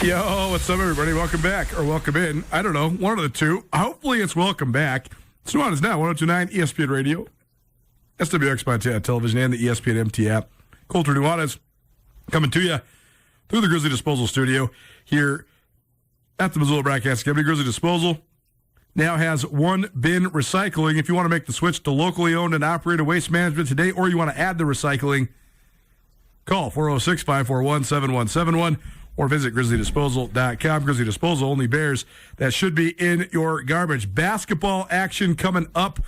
Yo, what's up, everybody? Welcome back, or welcome in. I don't know, one of the two. Hopefully it's welcome back. It's Nuanez Now, 102.9 ESPN Radio, SWX Montana Television, and the ESPN MT app. Colter Nuanez coming to you through the Grizzly Disposal Studio here at the Missoula Broadcast Company. Grizzly Disposal now has one bin recycling. If you want to make the switch to locally owned and operated waste management today, or you want to add the recycling, call 406-541-7171 or visit grizzlydisposal.com. Grizzly Disposal only bears that should be in your garbage. Basketball action coming up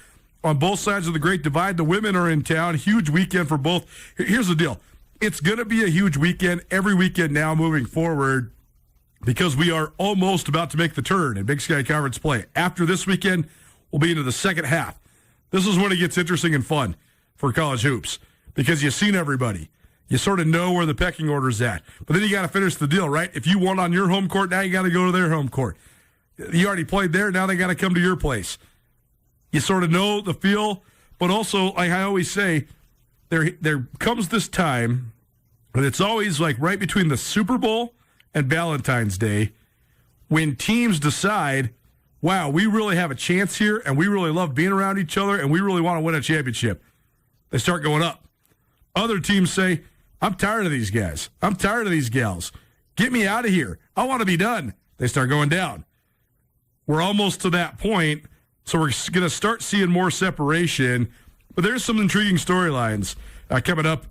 on both sides of the Great Divide. The women are in town. Huge weekend for both. Here's the deal. It's going to be a huge weekend every weekend now moving forward because we are almost about to make the turn in Big Sky Conference play. After this weekend, we'll be into the second half. This is when it gets interesting and fun for college hoops because you've seen everybody. You sort of know where the pecking order's at. But then you got to finish the deal, right? If you won on your home court, now you got to go to their home court. You already played there, now they got to come to your place. You sort of know the feel, but also, like I always say, there comes this time, and it's always like right between the Super Bowl and Valentine's Day, when teams decide, wow, we really have a chance here, and we really love being around each other, and we really want to win a championship. They start going up. Other teams say, I'm tired of these guys. I'm tired of these gals. Get me out of here. I want to be done. They start going down. We're almost to that point, so we're going to start seeing more separation. But there's some intriguing storylines coming up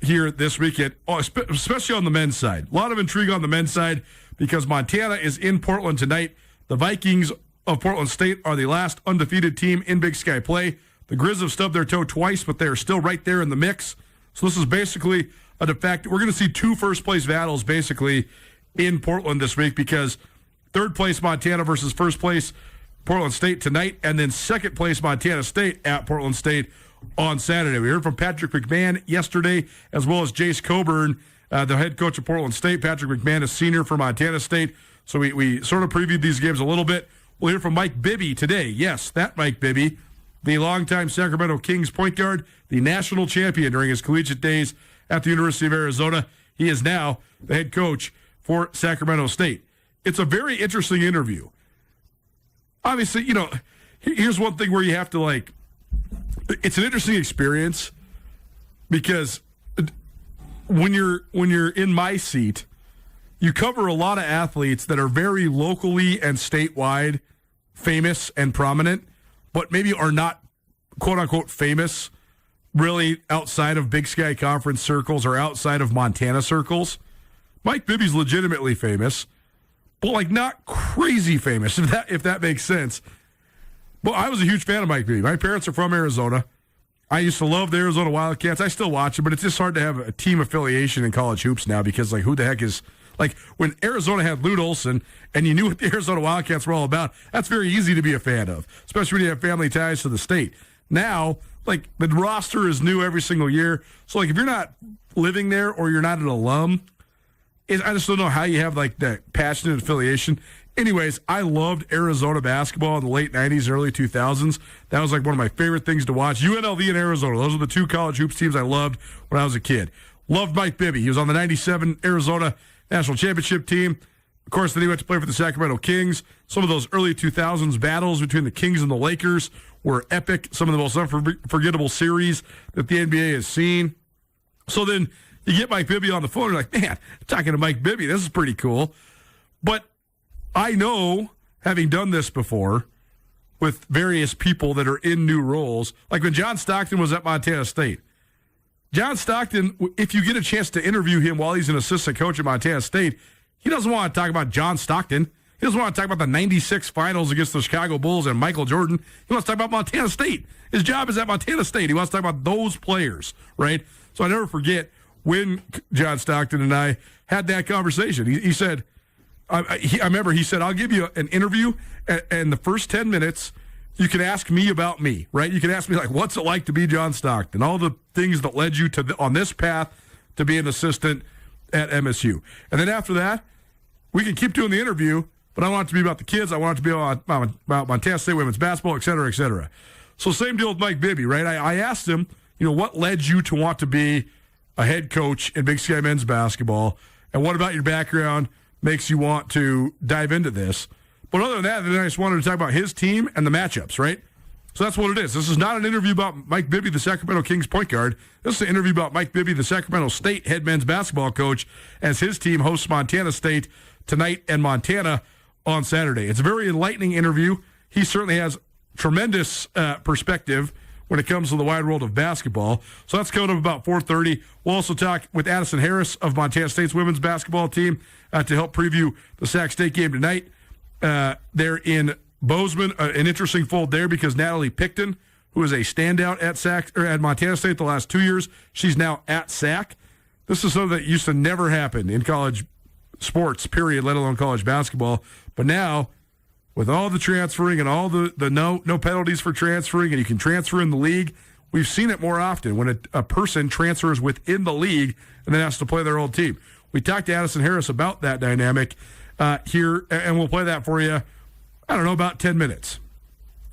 here this weekend, especially on the men's side. A lot of intrigue on the men's side because Montana is in Portland tonight. The Vikings of Portland State are the last undefeated team in Big Sky play. The Grizz have stubbed their toe twice, but they're still right there in the mix. So this is basically a de facto. We're going to see two first-place battles basically in Portland this week because third-place Montana versus first-place Portland State tonight, and then second-place Montana State at Portland State on Saturday. We heard from Patrick McMahon yesterday, as well as Jace Coburn, the head coach of Portland State. Patrick McMahon is senior for Montana State, so we sort of previewed these games a little bit. We'll hear from Mike Bibby today. Yes, that Mike Bibby, the longtime Sacramento Kings point guard, the national champion during his collegiate days at the University of Arizona. He is now the head coach for Sacramento State. It's a very interesting interview. Obviously, here's one thing where you have to it's an interesting experience because when you're in my seat, you cover a lot of athletes that are very locally and statewide famous and prominent, but maybe are not quote-unquote famous really outside of Big Sky Conference circles or outside of Montana circles. Mike Bibby's legitimately famous, but not crazy famous, if that makes sense. Well, I was a huge fan of Mike Bibby. My parents are from Arizona. I used to love the Arizona Wildcats. I still watch them, but it's just hard to have a team affiliation in college hoops now because, who the heck is... when Arizona had Lute Olson and you knew what the Arizona Wildcats were all about, that's very easy to be a fan of, especially when you have family ties to the state. Now, the roster is new every single year. So, if you're not living there or you're not an alum, I just don't know how you have, that passionate affiliation. Anyways, I loved Arizona basketball in the late 90s, early 2000s. That was, one of my favorite things to watch. UNLV and Arizona, those are the two college hoops teams I loved when I was a kid. Loved Mike Bibby. He was on the 97 Arizona national championship team. Of course, then he went to play for the Sacramento Kings. Some of those early 2000s battles between the Kings and the Lakers were epic. Some of the most unforgettable series that the NBA has seen. So then you get Mike Bibby on the phone. You're like, man, talking to Mike Bibby, this is pretty cool. But I know, having done this before with various people that are in new roles, like when John Stockton was at Montana State. John Stockton, if you get a chance to interview him while he's an assistant coach at Montana State, he doesn't want to talk about John Stockton. He doesn't want to talk about the 96 finals against the Chicago Bulls and Michael Jordan. He wants to talk about Montana State. His job is at Montana State. He wants to talk about those players, right? So I never forget when John Stockton and I had that conversation. He said, I remember he said, I'll give you an interview, and the first 10 minutes, you can ask me about me, right? You can ask me, what's it like to be John Stockton? All the things that led you to on this path to be an assistant at MSU. And then after that, we can keep doing the interview, but I want it to be about the kids. I want it to be about Montana State women's basketball, et cetera, et cetera. So same deal with Mike Bibby, right? I asked him, what led you to want to be a head coach in Big Sky men's basketball, and what about your background makes you want to dive into this. But other than that, then I just wanted to talk about his team and the matchups, right? So that's what it is. This is not an interview about Mike Bibby, the Sacramento Kings point guard. This is an interview about Mike Bibby, the Sacramento State head men's basketball coach, as his team hosts Montana State tonight and Montana on Saturday. It's a very enlightening interview. He certainly has tremendous perspective when it comes to the wide world of basketball. So that's coming up about 4:30. We'll also talk with Addison Harris of Montana State's women's basketball team to help preview the Sac State game tonight. They're in Bozeman, an interesting fold there because Natalie Picton, who is a standout at Montana State the last 2 years, she's now at Sac. This is something that used to never happen in college sports, period, let alone college basketball. But now, with all the transferring and all the no penalties for transferring, and you can transfer in the league, we've seen it more often when a person transfers within the league and then has to play their old team. We talked to Addison Harris about that dynamic here, and we'll play that for you, I don't know, about 10 minutes.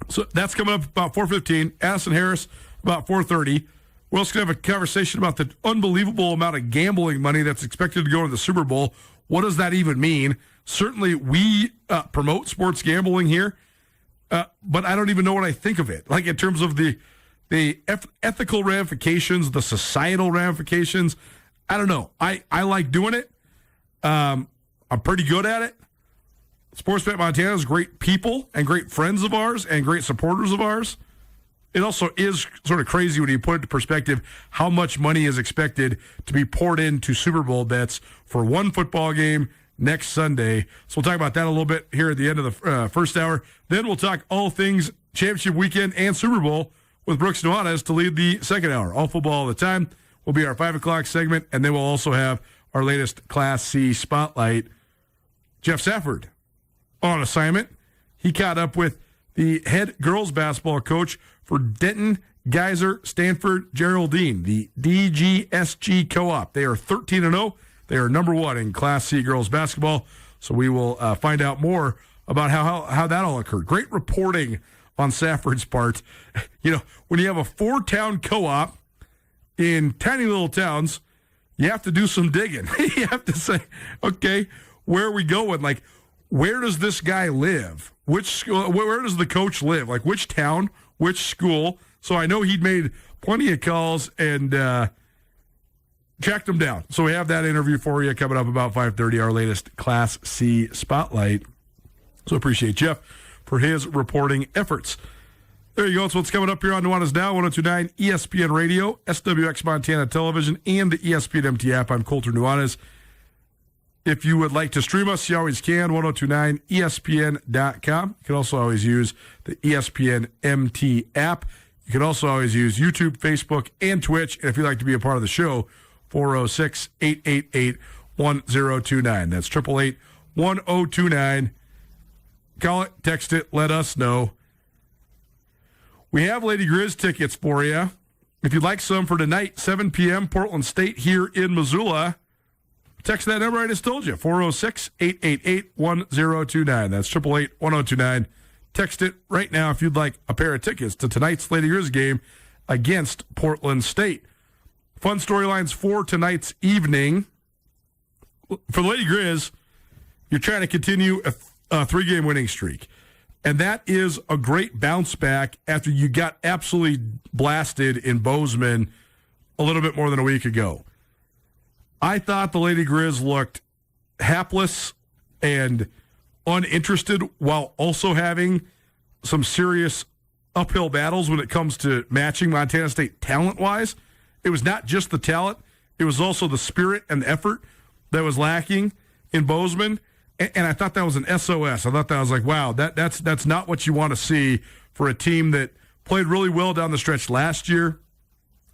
So that's coming up about 4:15. Addison Harris, about 4:30. We're also going to have a conversation about the unbelievable amount of gambling money that's expected to go to the Super Bowl. What does that even mean? Certainly, we promote sports gambling here, but I don't even know what I think of it. Like in terms of the ethical ramifications, the societal ramifications, I don't know. I like doing it. I'm pretty good at it. Sportsbet Montana is great people and great friends of ours and great supporters of ours. It also is sort of crazy when you put it into perspective how much money is expected to be poured into Super Bowl bets for one football game next Sunday. So we'll talk about that a little bit here at the end of the first hour. Then we'll talk all things championship weekend and Super Bowl with Brooks Nuanez to lead the second hour. All football all the time will be our 5 o'clock segment, and then we'll also have our latest Class C spotlight. Jeff Safford on assignment. He caught up with the head girls basketball coach for Denton, Geyser, Stanford, Geraldine, the DGSG Co-op. They are 13-0. They are number 1 in Class C girls basketball. So we will find out more about how that all occurred. Great reporting on Safford's part. You know, when you have a 4-town co-op in tiny little towns, you have to do some digging. You have to say, okay, where are we going? Like, where does this guy live? Which school? Where does the coach live? Like, which town? Which school? So I know he'd made plenty of calls and tracked him down. So we have that interview for you coming up about 5:30, our latest Class C spotlight. So appreciate Jeff for his reporting efforts. There you go. That's what's coming up here on Nuanez Now, 102.9 ESPN Radio, SWX Montana Television, and the ESPN MT app. I'm Colter Nuanez. If you would like to stream us, you always can, 1029ESPN.com. You can also always use the ESPN MT app. You can also always use YouTube, Facebook, and Twitch. And if you'd like to be a part of the show, 406-888-1029. That's 888-1029. Call it, text it, let us know. We have Lady Grizz tickets for you. If you'd like some for tonight, 7 p.m., Portland State here in Missoula. Text that number I just told you, 406-888-1029. That's 888-1029. Text it right now if you'd like a pair of tickets to tonight's Lady Grizz game against Portland State. Fun storylines for tonight's evening. For the Lady Grizz, you're trying to continue a 3-game winning streak. And that is a great bounce back after you got absolutely blasted in Bozeman a little bit more than a week ago. I thought the Lady Grizz looked hapless and uninterested while also having some serious uphill battles when it comes to matching Montana State talent-wise. It was not just the talent. It was also the spirit and the effort that was lacking in Bozeman. And I thought that was an SOS. I thought that was like, wow, that's not what you want to see for a team that played really well down the stretch last year,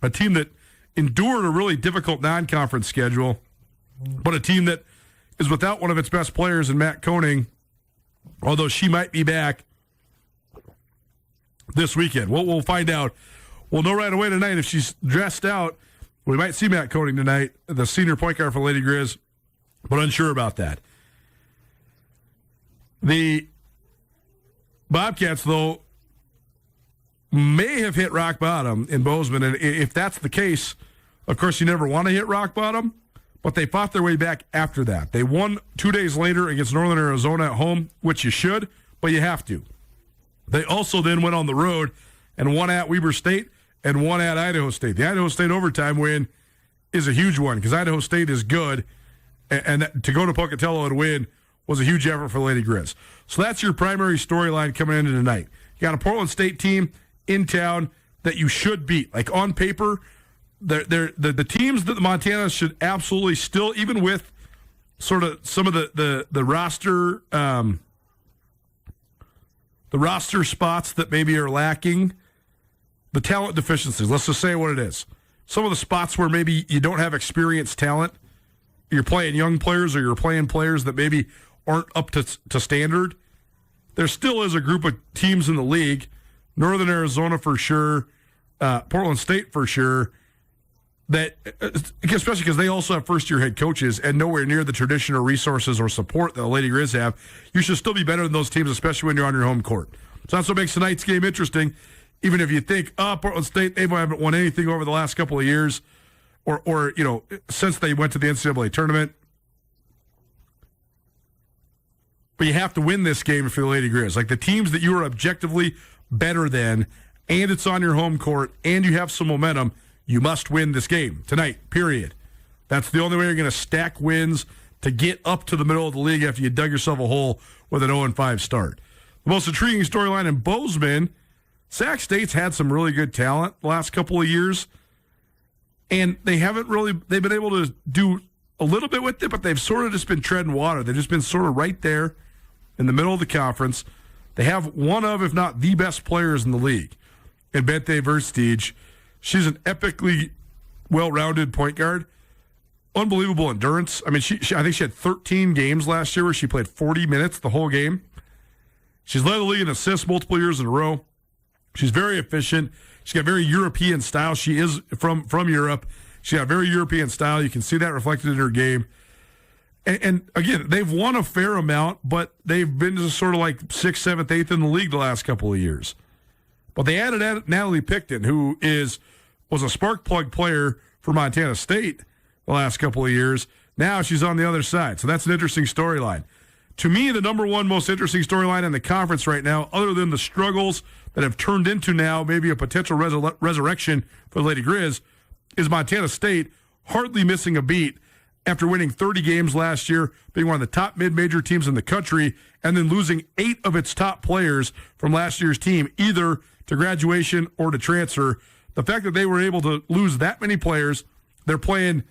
a team that endured a really difficult non-conference schedule, but a team that is without one of its best players in Matt Koenig, although she might be back this weekend. We'll find out. We'll know right away tonight if she's dressed out. We might see Matt Koenig tonight, the senior point guard for Lady Grizz, but unsure about that. The Bobcats, though, may have hit rock bottom in Bozeman, and if that's the case, of course, you never want to hit rock bottom, but they fought their way back after that. They won 2 days later against Northern Arizona at home, which you should, but you have to. They also then went on the road and won at Weber State and won at Idaho State. The Idaho State overtime win is a huge one because Idaho State is good, and to go to Pocatello and win was a huge effort for the Lady Grizz. So that's your primary storyline coming into tonight. You got a Portland State team in town that you should beat. Like on paper, the teams that Montana should absolutely still, even with sort of some of the roster the roster spots that maybe are lacking, the talent deficiencies. Let's just say what it is. Some of the spots where maybe you don't have experienced talent, you're playing young players or you're playing players that maybe aren't up to standard. There still is a group of teams in the league, Northern Arizona for sure, Portland State for sure, that, especially because they also have first-year head coaches and nowhere near the traditional resources or support that the Lady Grizz have, you should still be better than those teams, especially when you're on your home court. So that's what makes tonight's game interesting. Even if you think, Portland State, they haven't won anything over the last couple of years or since they went to the NCAA tournament. But you have to win this game if you're the Lady Grizz. Like the teams that you are objectively better than, and it's on your home court, and you have some momentum, you must win this game tonight, period. That's the only way you're going to stack wins to get up to the middle of the league after you dug yourself a hole with an 0-5 start. The most intriguing storyline in Bozeman, Sac State's had some really good talent the last couple of years, and they've been able to do a little bit with it, but they've sort of just been treading water. They've just been sort of right there in the middle of the conference. They have one of, if not the best players in the league in Bente Versteeg. She's an epically well-rounded point guard. Unbelievable endurance. I mean, I think she had 13 games last year where she played 40 minutes the whole game. She's led the league in assists multiple years in a row. She's very efficient. She's got very European style. She is from Europe. She's got very European style. You can see that reflected in her game. And again, they've won a fair amount, but they've been just sort of like 6th, 7th, 8th in the league the last couple of years. But they added Natalie Picton, who was a spark plug player for Montana State the last couple of years. Now she's on the other side. So that's an interesting storyline. To me, the number one most interesting storyline in the conference right now, other than the struggles that have turned into now maybe a potential resurrection for the Lady Grizz, is Montana State hardly missing a beat after winning 30 games last year, being one of the top mid-major teams in the country, and then losing 8 of its top players from last year's team, either to graduation or to transfer. The fact that they were able to lose that many players, they're playing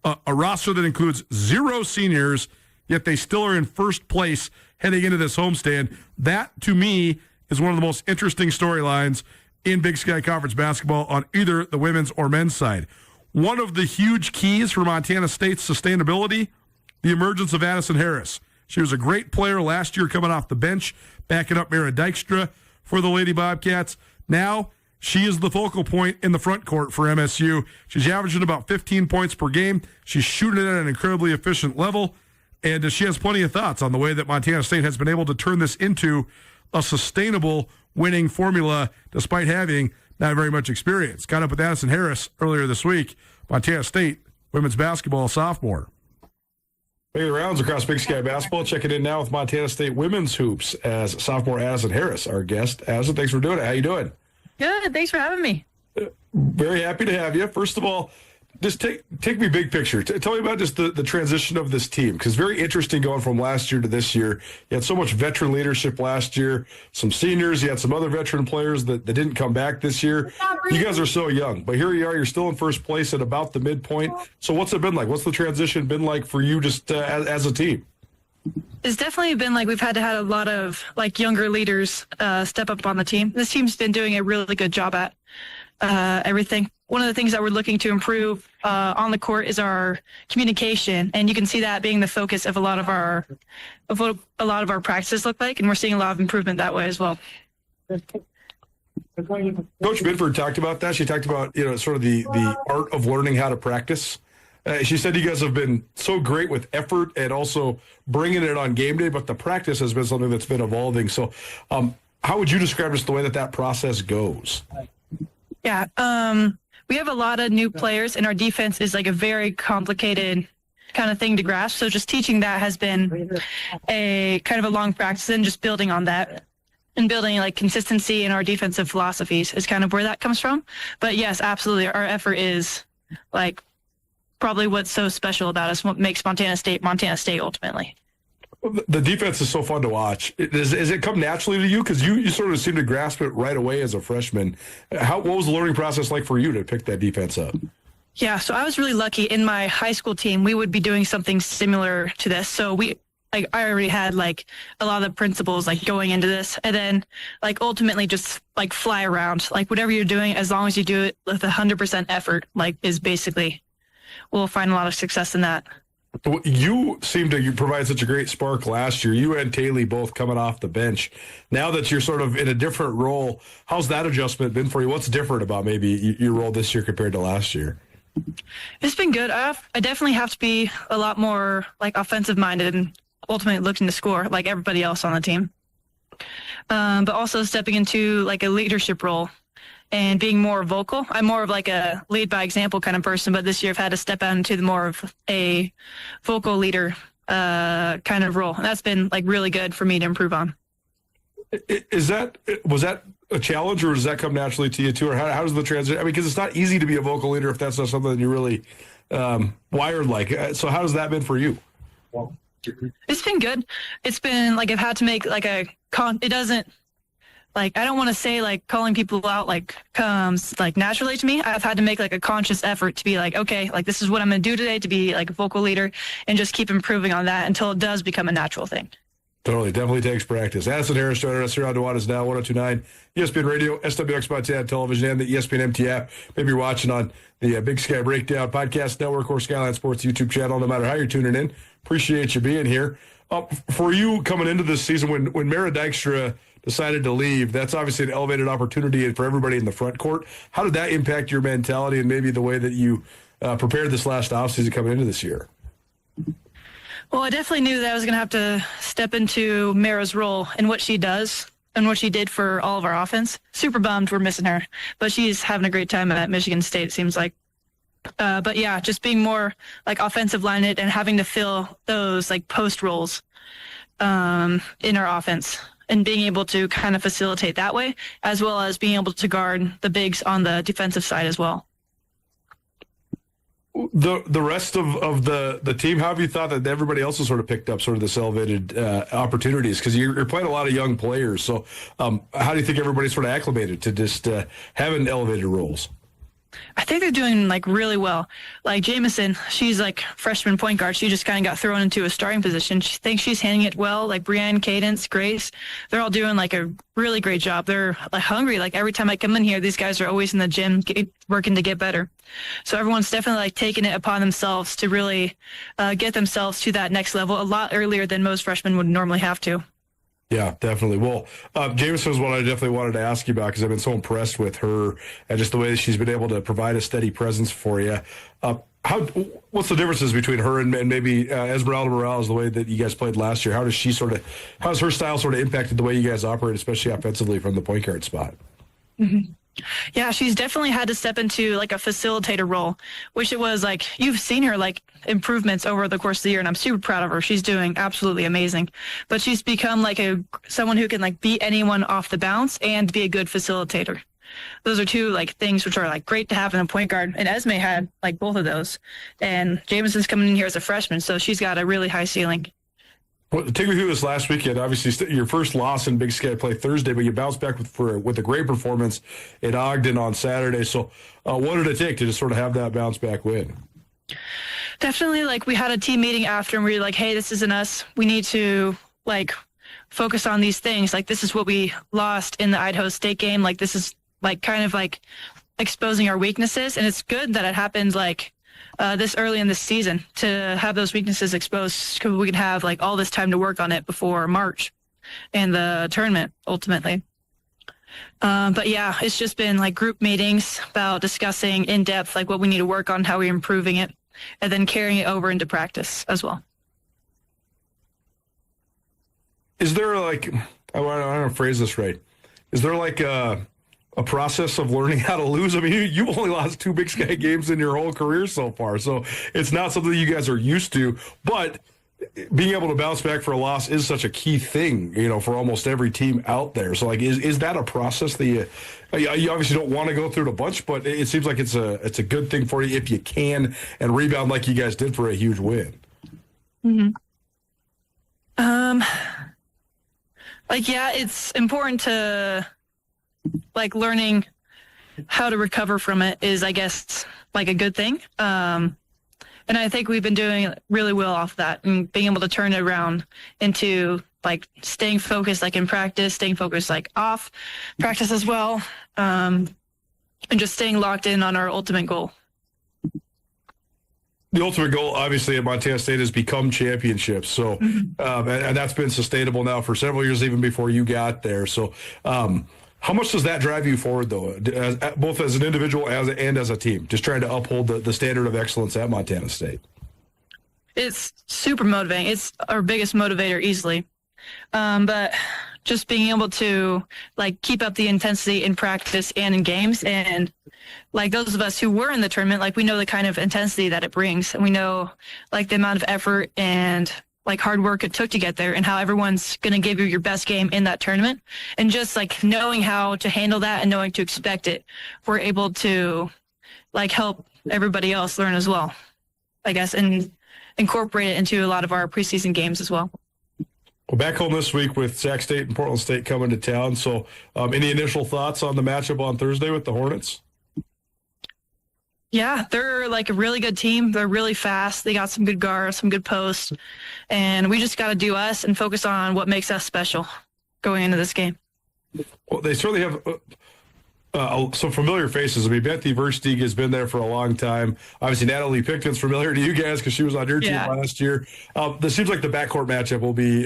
a roster that includes 0 seniors, yet they still are in first place heading into this homestand. That, to me, is one of the most interesting storylines in Big Sky Conference basketball on either the women's or men's side. One of the huge keys for Montana State's sustainability, the emergence of Addison Harris. She was a great player last year coming off the bench, backing up Mara Dykstra for the Lady Bobcats. Now, she is the focal point in the front court for MSU. She's averaging about 15 points per game. She's shooting it at an incredibly efficient level, and she has plenty of thoughts on the way that Montana State has been able to turn this into a sustainable winning formula despite having not very much experience. Got up with Addison Harris earlier this week, Montana State women's basketball sophomore. Making the rounds across Big Sky basketball. Checking in now with Montana State women's hoops as sophomore Addison Harris, our guest. Addison, thanks for doing it. How you doing? Good. Thanks for having me. Very happy to have you. First of all, just take me big picture. Tell me about just the transition of this team, because very interesting going from last year to this year. You had so much veteran leadership last year, some seniors. You had some other veteran players that didn't come back this year. You guys are so young, but here you are. You're still in first place at about the midpoint. So what's it been like? What's the transition been like for you just as a team? It's definitely been like we've had to have a lot of like younger leaders step up on the team. This team's been doing a really good job at everything. One of the things that we're looking to improve on the court is our communication, and you can see that being the focus of a lot of our practices look like, and we're seeing a lot of improvement that way as well. Coach Binford talked about that. She talked about sort of the art of learning how to practice. She said you guys have been so great with effort and also bringing it on game day, but the practice has been something that's been evolving. So how would you describe just the way that process goes? Yeah, we have a lot of new players, and our defense is like a very complicated kind of thing to grasp. So just teaching that has been a kind of a long practice, and just building on that and building like consistency in our defensive philosophies is kind of where that comes from. But yes, absolutely. Our effort is like probably what's so special about us, what makes Montana State ultimately. The defense is so fun to watch. Does it come naturally to you? Because you sort of seem to grasp it right away as a freshman. What was the learning process like for you to pick that defense up? Yeah, so I was really lucky. In my high school team, we would be doing something similar to this. So I already had like a lot of the principles like going into this, and then like ultimately just like fly around, like whatever you're doing, as long as you do it with 100% effort, like is basically, we'll find a lot of success in that. You seem to provide such a great spark last year. You and Taylor both coming off the bench. Now that you're sort of in a different role, how's that adjustment been for you? What's different about maybe your role this year compared to last year? It's been good. I definitely have to be a lot more like offensive minded and ultimately looking to score like everybody else on the team. But also stepping into like a leadership role and being more vocal. I'm more of like a lead by example kind of person, but this year I've had to step out into more of a vocal leader kind of role. And that's been like really good for me to improve on. Was that a challenge, or does that come naturally to you too? Or how does the transition? I mean, because it's not easy to be a vocal leader if that's not something that you're really wired like. So how has that been for you? Well, it's been good. It's been like I've had to make like it doesn't like, I don't want to say like calling people out like comes like naturally to me. I've had to make like a conscious effort to be like, okay, like this is what I'm going to do today to be like a vocal leader, and just keep improving on that until it does become a natural thing. Totally. Definitely takes practice. Addison Harris joining us here on Nuanez Now, 102.9 ESPN Radio, SWX Montana Television, and the ESPN MT app. Maybe you're watching on the Big Sky Breakdown Podcast Network or Skyline Sports YouTube channel. No matter how you're tuning in, appreciate you being here. For you coming into this season, when Mara Dykstra decided to leave, that's obviously an elevated opportunity for everybody in the front court. How did that impact your mentality and maybe the way that you prepared this last offseason coming into this year? Well, I definitely knew that I was going to have to step into Mara's role and what she does and what she did for all of our offense. Super bummed we're missing her, but she's having a great time at Michigan State, it seems like. But yeah, just being more like offensive minded and having to fill those like post roles in our offense, and being able to kind of facilitate that way, as well as being able to guard the bigs on the defensive side as well. The rest of the team, how have you thought that everybody else has sort of picked up sort of this elevated opportunities? Because you're playing a lot of young players. So how do you think everybody's sort of acclimated to just having elevated roles? I think they're doing like really well. Like Jamison, she's like freshman point guard. She just kind of got thrown into a starting position. She thinks she's handling it well. Like Brienne, Cadence, Grace, they're all doing like a really great job. They're like hungry. Like every time I come in here, these guys are always in the gym working to get better. So everyone's definitely like taking it upon themselves to really get themselves to that next level a lot earlier than most freshmen would normally have to. Yeah, definitely. Well, Jameson was what I definitely wanted to ask you about, because I've been so impressed with her and just the way that she's been able to provide a steady presence for you. What's the differences between her and maybe Esmeralda Morales, the way that you guys played last year? How's her style sort of impacted the way you guys operate, especially offensively from the point guard spot? Mm-hmm. Yeah, she's definitely had to step into like a facilitator role, which it was like, you've seen her like improvements over the course of the year, and I'm super proud of her. She's doing absolutely amazing, but she's become like someone who can like beat anyone off the bounce and be a good facilitator. Those are two like things which are like great to have in a point guard, and Esme had like both of those, and Jameson's coming in here as a freshman, so she's got a really high ceiling. Well, take me through this last weekend. Obviously, your first loss in Big Sky play Thursday, but you bounced back with a great performance in Ogden on Saturday. So what did it take to just sort of have that bounce back win? Definitely, like we had a team meeting after, and we were like, hey, this isn't us. We need to like focus on these things. Like this is what we lost in the Idaho State game. Like this is like kind of like exposing our weaknesses. And it's good that it happened like this early in the season to have those weaknesses exposed, because we can have like all this time to work on it before March and the tournament ultimately. But yeah, it's just been like group meetings about discussing in depth like what we need to work on, how we're improving it, and then carrying it over into practice as well. Is there like, I want to phrase this right. Is there like a a process of learning how to lose? I mean, you've only lost 2 Big Sky games in your whole career so far, so it's not something that you guys are used to. But being able to bounce back for a loss is such a key thing, for almost every team out there. So, is that a process that you obviously don't want to go through it a bunch, but it seems like it's a good thing for you if you can and rebound like you guys did for a huge win. Mm-hmm. It's important to learning how to recover from it is, I guess, a good thing. And I think we've been doing really well off that and being able to turn it around into staying focused, in practice, staying focused, off practice as well. And just staying locked in on our ultimate goal. The ultimate goal, obviously, at Montana State has become championships. So, and that's been sustainable now for several years, even before you got there. So, how much does that drive you forward, though, both as an individual and as a team, just trying to uphold the standard of excellence at Montana State? It's super motivating. It's our biggest motivator easily. But just being able to, keep up the intensity in practice and in games. And, those of us who were in the tournament, we know the kind of intensity that it brings. And we know, the amount of effort and hard work it took to get there and how everyone's going to give you your best game in that tournament. And just knowing how to handle that and knowing to expect it, we're able to help everybody else learn as well, I guess, and incorporate it into a lot of our preseason games as well. Well, back home this week with Sac State and Portland State coming to town. So any initial thoughts on the matchup on Thursday with the Hornets? Yeah, they're a really good team. They're really fast. They got some good guards, some good posts. And we just got to do us and focus on what makes us special going into this game. Well, they certainly have some familiar faces. I mean, Bethany Versteeg has been there for a long time. Obviously, Natalie Picton's familiar to you guys because she was on your team last year. This seems like the backcourt matchup will be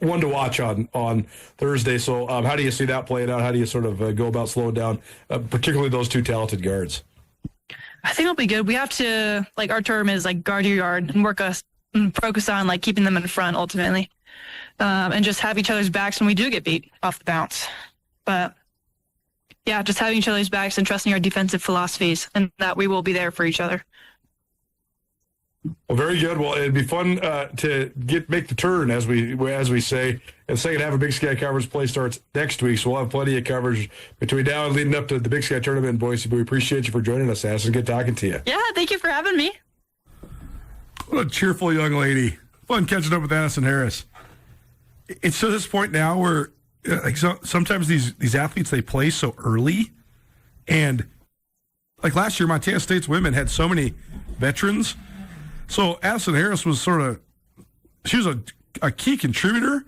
one to watch on Thursday. So how do you see that playing out? How do you sort of go about slowing down, particularly those 2 talented guards? I think it'll be good. We have to, our term is guard your yard and focus on keeping them in front ultimately. And just have each other's backs when we do get beat off the bounce. But yeah, just having each other's backs and trusting our defensive philosophies and that we will be there for each other. Well, very good. Well, it'd be fun to make the turn, as we say. And second half of Big Sky Conference play starts next week, so we'll have plenty of coverage between now and leading up to the Big Sky Tournament in Boise. But we appreciate you for joining us, Addison. Good talking to you. Yeah, thank you for having me. What a cheerful young lady. Fun catching up with Addison Harris. It's to this point now where sometimes these athletes, they play so early. And last year, Montana State's women had so many veterans. So Addison Harris was she was a key contributor.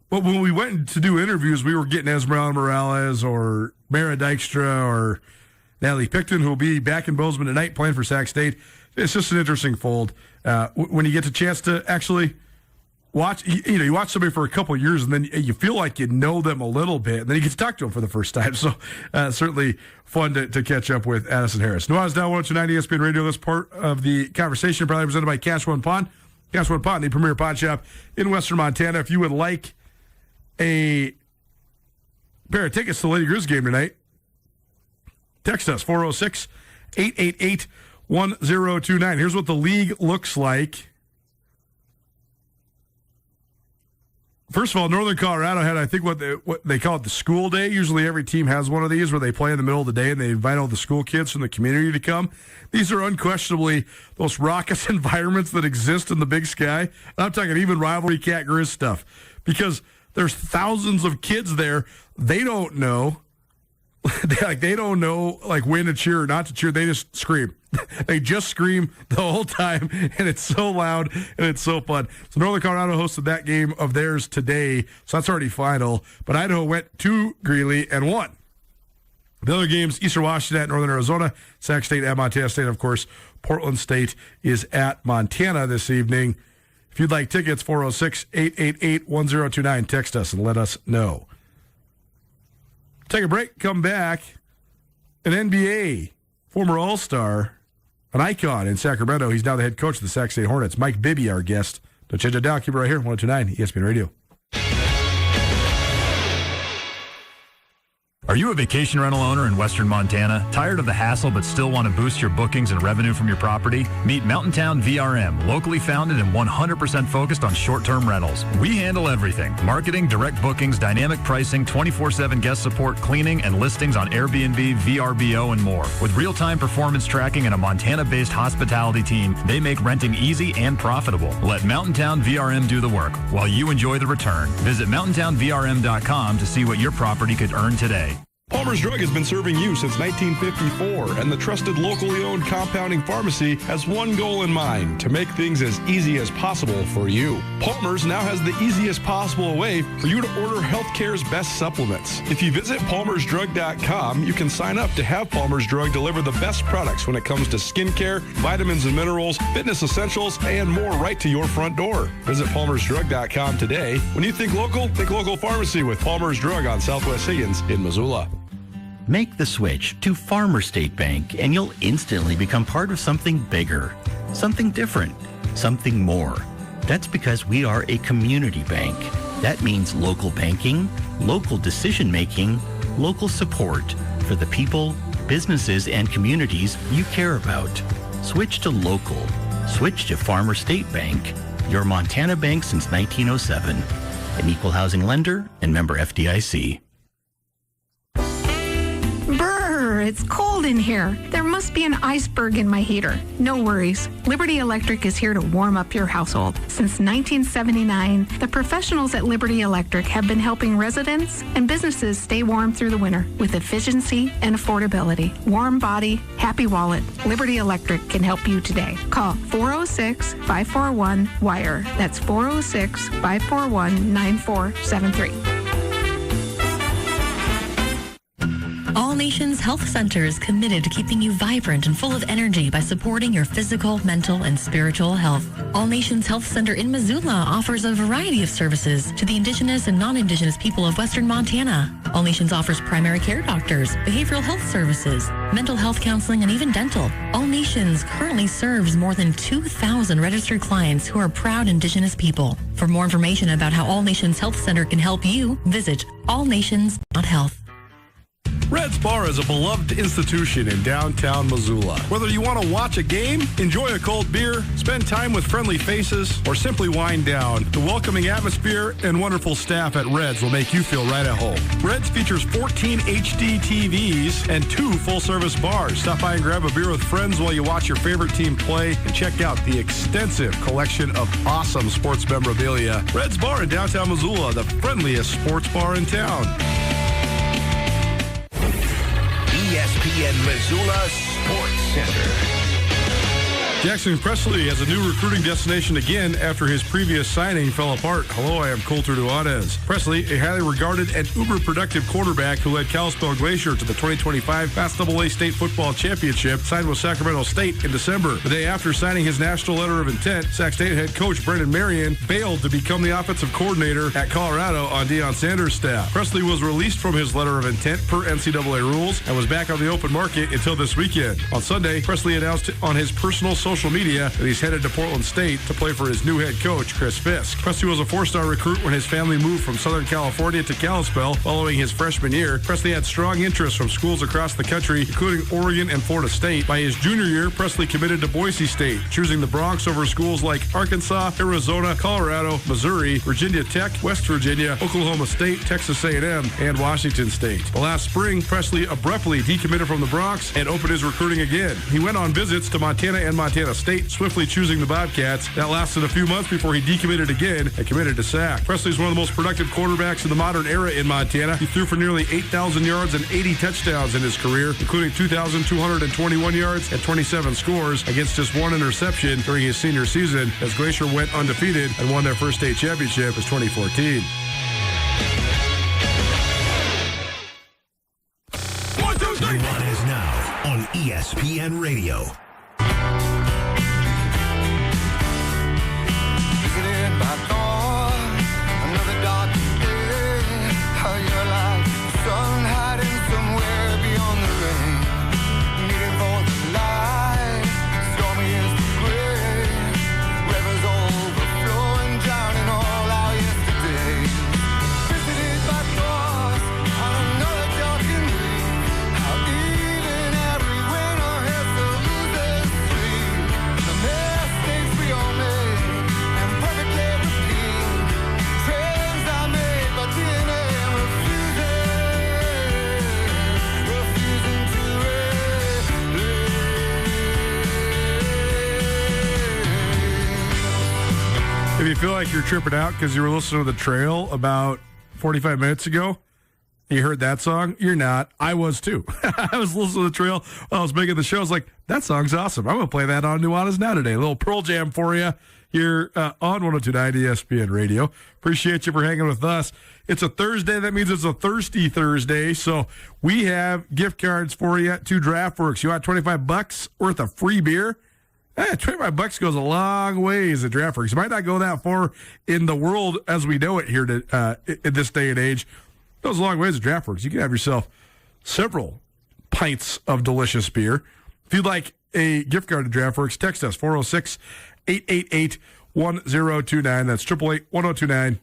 But when we went to do interviews, we were getting Esmeralda Morales or Mara Dykstra or Natalie Picton, who will be back in Bozeman tonight playing for Sac State. It's just an interesting fold. When you get the chance to actually watch, you watch somebody for a couple of years and then you feel like you know them a little bit, and then you get to talk to them for the first time. So certainly fun to catch up with Addison Harris. Nuanez Now, 102.9 ESPN Radio. This part of the conversation probably presented by Cash One Pond. Cash One Pond, the premier pawn shop in Western Montana. If you would like a pair of tickets to the Lady Grizz game tonight, text us 406-888-1029. Here's what the league looks like. First of all, Northern Colorado had, I think, what they call it the school day. Usually every team has one of these where they play in the middle of the day and they invite all the school kids from the community to come. These are unquestionably those raucous environments that exist in the Big Sky. And I'm talking even rivalry Cat Grizz stuff, because there's thousands of kids there. They don't know. They don't know when to cheer or not to cheer. They just scream. They just scream the whole time, and it's so loud and it's so fun. So Northern Colorado hosted that game of theirs today, so that's already final. But Idaho went to Greeley and won. The other games, Eastern Washington at Northern Arizona, Sac State at Montana State. Of course, Portland State is at Montana this evening. If you'd like tickets, 406-888-1029. Text us and let us know. Take a break, come back. An NBA former All-Star, an icon in Sacramento. He's now the head coach of the Sac State Hornets. Mike Bibby, our guest. Don't change it down. Keep it right here, 102.9 ESPN Radio. Are you a vacation rental owner in Western Montana? Tired of the hassle but still want to boost your bookings and revenue from your property? Meet Mountain Town VRM, locally founded and 100% focused on short-term rentals. We handle everything: marketing, direct bookings, dynamic pricing, 24/7 guest support, cleaning, and listings on Airbnb, VRBO, and more. With real-time performance tracking and a Montana-based hospitality team, they make renting easy and profitable. Let Mountain Town VRM do the work while you enjoy the return. Visit mountaintownvrm.com to see what your property could earn today. Palmer's Drug has been serving you since 1954, and the trusted locally owned compounding pharmacy has one goal in mind: to make things as easy as possible for you. Palmer's now has the easiest possible way for you to order healthcare's best supplements. If you visit palmersdrug.com, you can sign up to have Palmer's Drug deliver the best products when it comes to skincare, vitamins and minerals, fitness essentials, and more right to your front door. Visit palmersdrug.com today. When you think local pharmacy with Palmer's Drug on Southwest Higgins in Missoula. Make the switch to Farmer State Bank and you'll instantly become part of something bigger, something different, something more. That's because we are a community bank. That means local banking, local decision making, local support for the people, businesses, and communities you care about. Switch to local. Switch to Farmer State Bank, your Montana bank since 1907. An equal housing lender and member FDIC. Brr, it's cold in here. There must be an iceberg in my heater. No worries. Liberty Electric is here to warm up your household. Since 1979, the professionals at Liberty Electric have been helping residents and businesses stay warm through the winter with efficiency and affordability. Warm body, happy wallet. Liberty Electric can help you today. Call 406-541-WIRE. That's 406-541-9473. All Nations Health Center is committed to keeping you vibrant and full of energy by supporting your physical, mental, and spiritual health. All Nations Health Center in Missoula offers a variety of services to the Indigenous and non-Indigenous people of Western Montana. All Nations offers primary care doctors, behavioral health services, mental health counseling, and even dental. All Nations currently serves more than 2,000 registered clients who are proud Indigenous people. For more information about how All Nations Health Center can help you, visit allnations.health. Red's Bar is a beloved institution in downtown Missoula. Whether you want to watch a game, enjoy a cold beer, spend time with friendly faces, or simply wind down, the welcoming atmosphere and wonderful staff at Red's will make you feel right at home. Red's features 14 HD TVs and 2 full-service bars. Stop by and grab a beer with friends while you watch your favorite team play, and check out the extensive collection of awesome sports memorabilia. Red's Bar in downtown Missoula, the friendliest sports bar in town. ESPN Missoula Sports Center. Jackson Presley has a new recruiting destination again after his previous signing fell apart. Hello, I am Colter Nuanez. Presley, a highly regarded and uber-productive quarterback who led Kalispell Glacier to the 2025 FAST-AA State Football Championship, signed with Sacramento State in December. The day after signing his national letter of intent, Sac State head coach Brendan Marion bailed to become the offensive coordinator at Colorado on Deion Sanders' staff. Presley was released from his letter of intent per NCAA rules and was back on the open market until this weekend. On Sunday, Presley announced on his personal social media that he's headed to Portland State to play for his new head coach, Chris Fisk. Presley was a 4-star recruit when his family moved from Southern California to Kalispell following his freshman year. Presley had strong interest from schools across the country, including Oregon and Florida State. By his junior year, Presley committed to Boise State, choosing the Bronx over schools like Arkansas, Arizona, Colorado, Missouri, Virginia Tech, West Virginia, Oklahoma State, Texas A&M, and Washington State. Last spring, Presley abruptly decommitted from the Bronx and opened his recruiting again. He went on visits to Montana and Montana State, swiftly choosing the Bobcats. That lasted a few months before he decommitted again and committed to Sac. Presley is one of the most productive quarterbacks in the modern era in Montana. He threw for nearly 8,000 yards and 80 touchdowns in his career, including 2,221 yards and 27 scores against just 1 interception during his senior season, as Glacier went undefeated and won their first state championship in 2014. Nuanez Now on ESPN Radio. feel like you're tripping out because you were listening to The Trail about 45 minutes ago? You heard that song? You're not. I was too. I was listening to The Trail while I was making the show. I was like, that song's awesome. I'm going to play that on Nuanez Now today. A little Pearl Jam for you here on 102.9 ESPN Radio. Appreciate you for hanging with us. It's a Thursday. That means it's a Thirsty Thursday. So we have gift cards for you to DraftWorks. You want $25 worth of free beer? $25 goes a long ways at DraftWorks. It might not go that far in the world as we know it here in this day and age. It goes a long ways at DraftWorks. You can have yourself several pints of delicious beer. If you'd like a gift card to DraftWorks, text us 406-888-1029. That's 888-1029.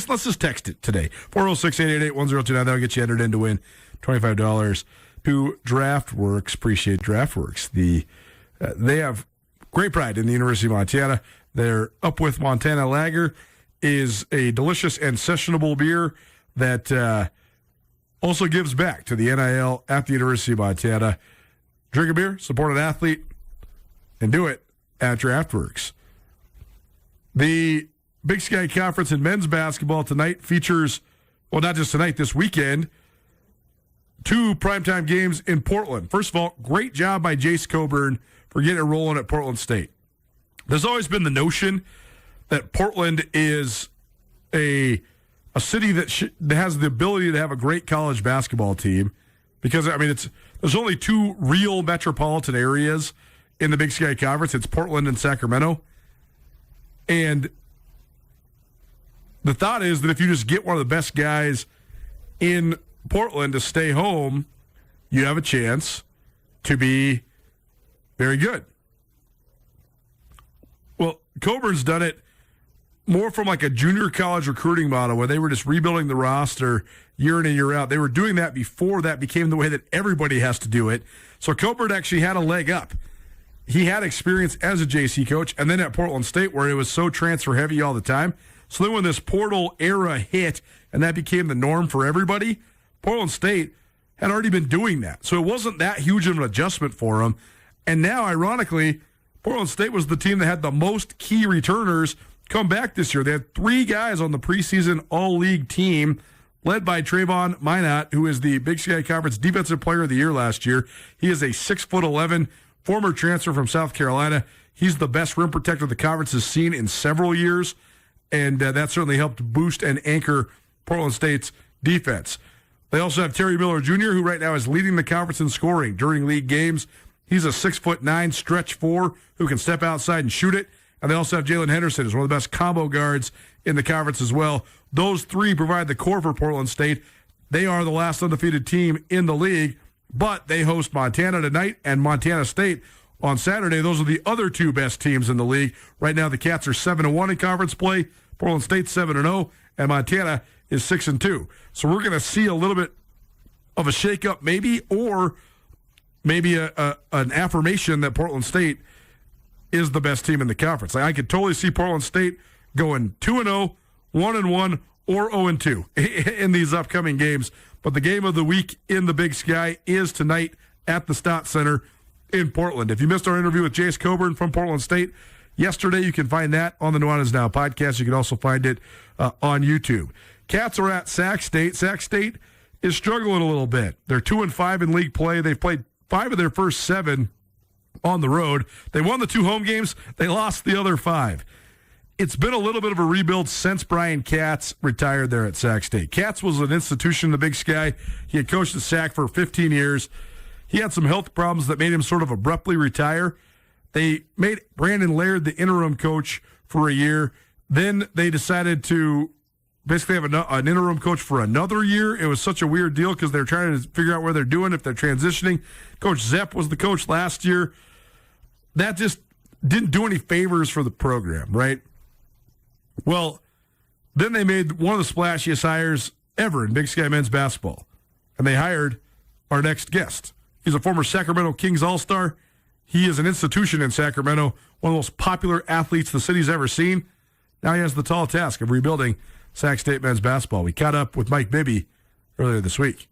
Let's just text it today. 406-888-1029. That'll get you entered in to win $25 to DraftWorks. Appreciate DraftWorks. They have great pride in the University of Montana. Their Up With Montana Lager is a delicious and sessionable beer that also gives back to the NIL at the University of Montana. Drink a beer, support an athlete, and do it at DraftWorks. The Big Sky Conference in men's basketball tonight features, well, not just tonight, this weekend, 2 primetime games in Portland. First of all, great job by Jace Coburn for getting it rolling at Portland State. There's always been the notion that Portland is a city that has the ability to have a great college basketball team because, I mean, there's only 2 real metropolitan areas in the Big Sky Conference. It's Portland and Sacramento. And the thought is that if you just get one of the best guys in Portland to stay home, you have a chance to be very good. Well, Coburn's done it more from like a junior college recruiting model where they were just rebuilding the roster year in and year out. They were doing that before that became the way that everybody has to do it. So Coburn actually had a leg up. He had experience as a JC coach and then at Portland State where it was so transfer heavy all the time. So then when this portal era hit and that became the norm for everybody, Portland State had already been doing that. So it wasn't that huge of an adjustment for them. And now, ironically, Portland State was the team that had the most key returners come back this year. They had 3 guys on the preseason all-league team, led by Trayvon Minot, who is the Big Sky Conference Defensive Player of the Year last year. He is a 6'11", former transfer from South Carolina. He's the best rim protector the conference has seen in several years, and that certainly helped boost and anchor Portland State's defense. They also have Terry Miller Jr., who right now is leading the conference in scoring during league games. He's a 6'9" stretch 4 who can step outside and shoot it. And they also have Jalen Henderson, who's one of the best combo guards in the conference as well. Those 3 provide the core for Portland State. They are the last undefeated team in the league, but they host Montana tonight and Montana State on Saturday. Those are the other 2 best teams in the league. Right now, the Cats are 7-1 in conference play. Portland State's 7-0, and Montana is 6-2. So we're going to see a little bit of a shakeup, maybe, or maybe an affirmation that Portland State is the best team in the conference. I could totally see Portland State going 2-0, 1-1, or 0-2 in these upcoming games. But the game of the week in the Big Sky is tonight at the Stott Center in Portland. If you missed our interview with Jace Coburn from Portland State yesterday, you can find that on the Nuanez Now podcast. You can also find it on YouTube. Cats are at Sac State. Sac State is struggling a little bit. They're 2-5 in league play. They've played 5 of their first 7 on the road. They won the 2 home games. They lost the other 5. It's been a little bit of a rebuild since Brian Katz retired there at Sac State. Katz was an institution in the Big Sky. He had coached at Sac for 15 years. He had some health problems that made him sort of abruptly retire. They made Brandon Laird the interim coach for a year. Then they decided to basically have an interim coach for another year. It was such a weird deal because they're trying to figure out where they're doing, if they're transitioning. Coach Zepp was the coach last year. That just didn't do any favors for the program, right? Well, then they made one of the splashiest hires ever in Big Sky men's basketball, and they hired our next guest. He's a former Sacramento Kings All-Star. He is an institution in Sacramento, one of the most popular athletes the city's ever seen. Now he has the tall task of rebuilding Sac State men's basketball. We caught up with Mike Bibby earlier this week.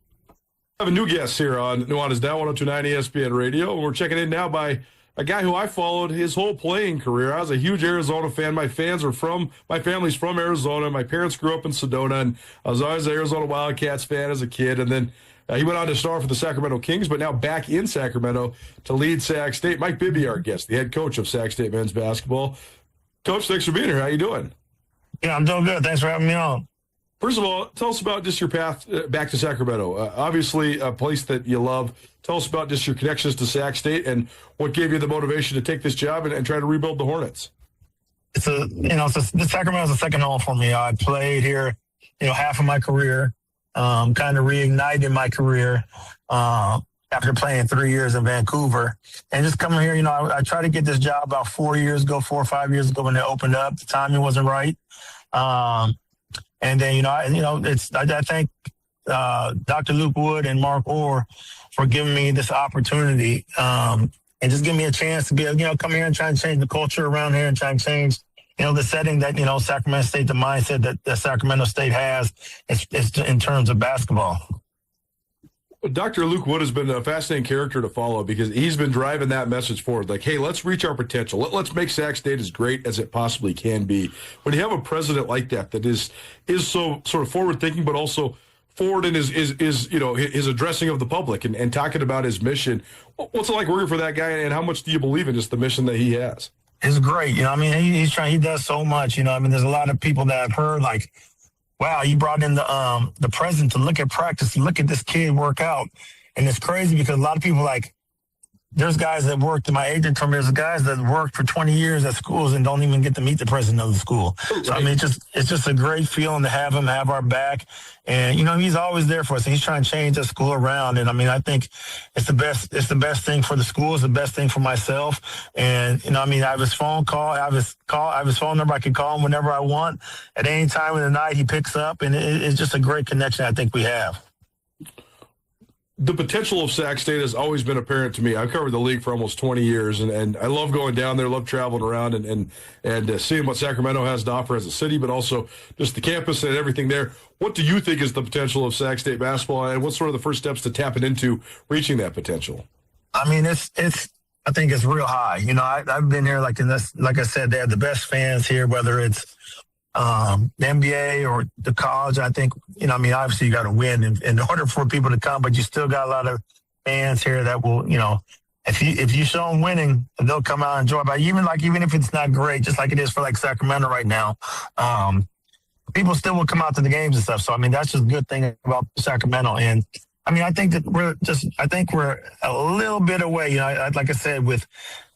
I have a new guest here on Nuanez Now, 102.9 ESPN Radio. We're checking in now by a guy who I followed his whole playing career. I was a huge Arizona fan. My family's from Arizona. My parents grew up in Sedona, and I was always an Arizona Wildcats fan as a kid. And then he went on to star for the Sacramento Kings, but now back in Sacramento to lead Sac State. Mike Bibby, our guest, the head coach of Sac State men's basketball. Coach, thanks for being here. How you doing? Yeah, I'm doing good. Thanks for having me on. First of all, tell us about just your path back to Sacramento. Obviously, a place that you love. Tell us about just your connections to Sac State and what gave you the motivation to take this job and try to rebuild the Hornets. The Sacramento's a second home for me. I played here, half of my career, kind of reignited my career after playing 3 years in Vancouver. And just coming here, I tried to get this job about 4 or 5 years ago when it opened up. The timing wasn't right. And then, I thank Dr. Luke Wood and Mark Orr for giving me this opportunity and just giving me a chance to be, come here and try and change the culture around here and try and change, the setting that, Sacramento State, the mindset that Sacramento State has is in terms of basketball. Dr. Luke Wood has been a fascinating character to follow because he's been driving that message forward. Like, hey, let's reach our potential. Let's make Sac State as great as it possibly can be. When you have a president like that is so sort of forward thinking, but also forward in his addressing of the public and talking about his mission. What's it like working for that guy, and how much do you believe in just the mission that he has? It's great. He does so much. There's a lot of people that I've heard like, wow, you brought in the president to look at practice, to look at this kid work out. And it's crazy because a lot of people there's guys that worked in my agent told me there's guys that worked for 20 years at schools and don't even get to meet the president of the school. So, it's just a great feeling to have him have our back. And, he's always there for us. And he's trying to change the school around. And, I think it's the best thing for the school. It's the best thing for myself. And, I have his phone call. I have his phone number. I can call him whenever I want. At any time of the night, he picks up. And it's just a great connection I think we have. The potential of Sac State has always been apparent to me. I've covered the league for almost 20 years, and I love going down there, love traveling around and seeing what Sacramento has to offer as a city, but also just the campus and everything there. What do you think is the potential of Sac State basketball, and what's sort of the first steps to tapping into reaching that potential? I think it's real high. I've been here like I said, they have the best fans here, whether it's the NBA or the college. I think, obviously you got to win in order for people to come, but you still got a lot of fans here that will, if you show them winning, they'll come out and enjoy it. But even if it's not great, just like it is for Sacramento right now, people still will come out to the games and stuff. So, that's just a good thing about Sacramento. And I think that we're a little bit away. Like I said, with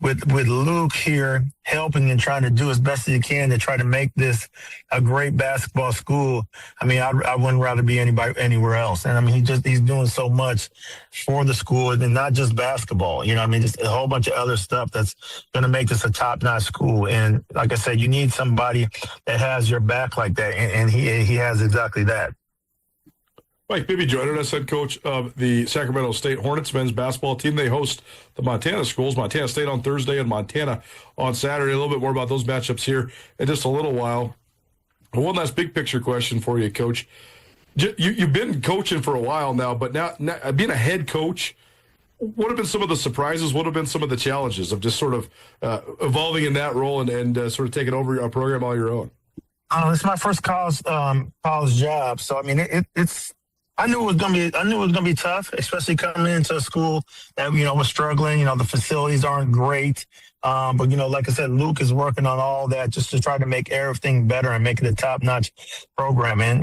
Luke here helping and trying to do as best as he can to try to make this a great basketball school. I wouldn't rather be anywhere else. And he's doing so much for the school, and not just basketball. Just a whole bunch of other stuff that's going to make this a top-notch school. And like I said, you need somebody that has your back like that, and he has exactly that. Mike Bibby joining us, head coach of the Sacramento State Hornets men's basketball team. They host the Montana schools, Montana State on Thursday and Montana on Saturday. A little bit more about those matchups here in just a little while. One last big picture question for you, Coach. You've been coaching for a while now, but now being a head coach, what have been some of the surprises? What have been some of the challenges of just sort of evolving in that role and sort of taking over a program all your own? It's my first college job, so it's. I knew it was gonna be tough, especially coming into a school that was struggling. The facilities aren't great, but like I said, Luke is working on all that just to try to make everything better and make it a top-notch program. And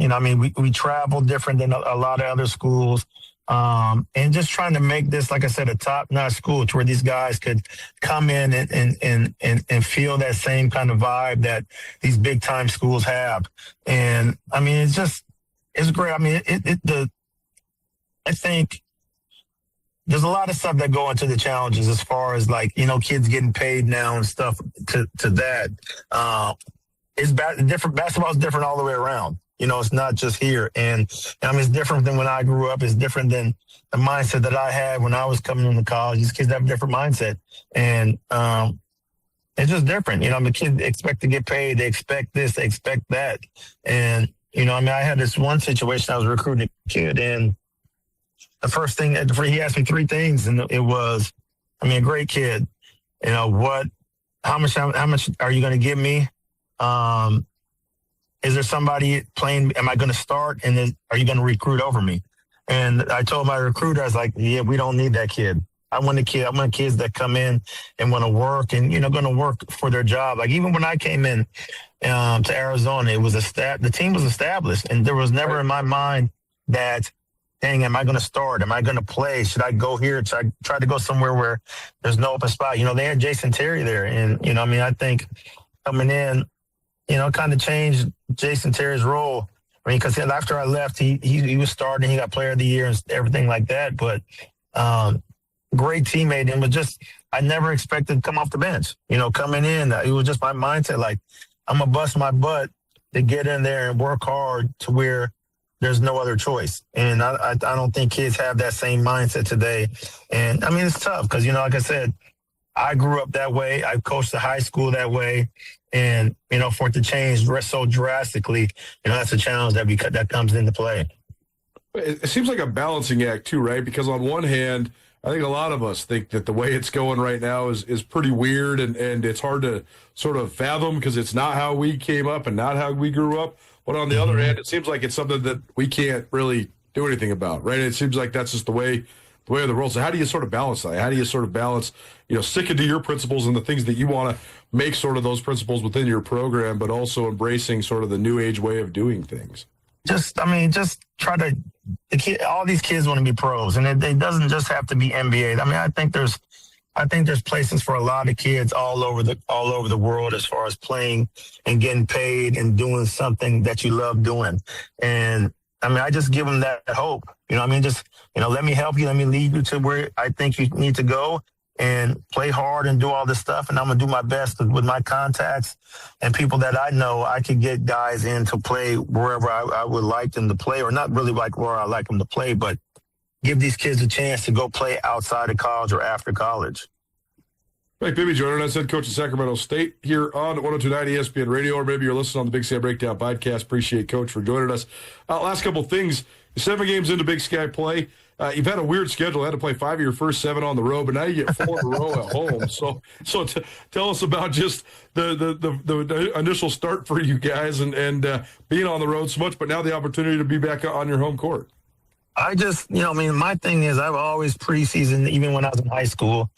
we travel different than a lot of other schools, and just trying to make this, like I said, a top-notch school to where these guys could come in and feel that same kind of vibe that these big-time schools have. And it's great. I think there's a lot of stuff that go into the challenges as far as kids getting paid now and stuff to that. It's different. Basketball is different all the way around. It's not just here. And it's different than when I grew up. It's different than the mindset that I had when I was coming into college. These kids have a different mindset. And it's just different. The kids expect to get paid. They expect this. They expect that. And I had this one situation. I was recruiting a kid, and the first thing he asked me three things, and it was, a great kid. how much are you going to give me? Is there somebody playing? Am I going to start? And are you going to recruit over me? And I told my recruiter, I was like, yeah, we don't need that kid. I want kids that come in and want to work and, going to work for their job. Like even when I came in to Arizona, it was the team was established, and there was never in my mind that, dang, am I going to start? Am I going to play? Should I go here? Should I try to go somewhere where there's no open spot? They had Jason Terry there, and I think coming in, kind of changed Jason Terry's role. I mean, because after I left, he was starting. He got Player of the Year and everything like that. But great teammate, and I never expected to come off the bench. Coming in, it was just my mindset. Like, I'm gonna bust my butt to get in there and work hard to where there's no other choice. And I don't think kids have that same mindset today. And I mean, it's tough because like I said, I grew up that way. I coached the high school that way. And, for it to change so drastically, that's a challenge that comes into play. It seems like a balancing act too, right? Because on one hand, I think a lot of us think that the way it's going right now is pretty weird and it's hard to sort of fathom because it's not how we came up and not how we grew up. But on the other hand, it seems like it's something that we can't really do anything about, right? It seems like that's just the way of the world. So how do you sort of balance that? How do you sort of balance, sticking to your principles and the things that you want to make sort of those principles within your program, but also embracing sort of the new age way of doing things? Just try to, all these kids want to be pros, and it doesn't just have to be NBA. I mean, I think there's places for a lot of kids all over the world as far as playing and getting paid and doing something that you love doing. And I mean, I just give them that hope. Let me help you. Let me lead you to where I think you need to go and play hard and do all this stuff. And I'm going to do my best with my contacts and people that I know. I could get guys in to play wherever I would like them to play, or not really like where I like them to play, but give these kids a chance to go play outside of college or after college. Mike Bibby joining us, head coach of Sacramento State, here on 102.9 ESPN Radio, or maybe you're listening on the Big Sky Breakdown podcast. Appreciate Coach for joining us. Last couple of things, 7 games into Big Sky play. You've had a weird schedule. Had to play 5 of your first 7 on the road, but now you get 4 in a row at home. So tell us about just the initial start for you guys and being on the road so much, but now the opportunity to be back on your home court. I just, my thing is I've always preseason, even when I was in high school,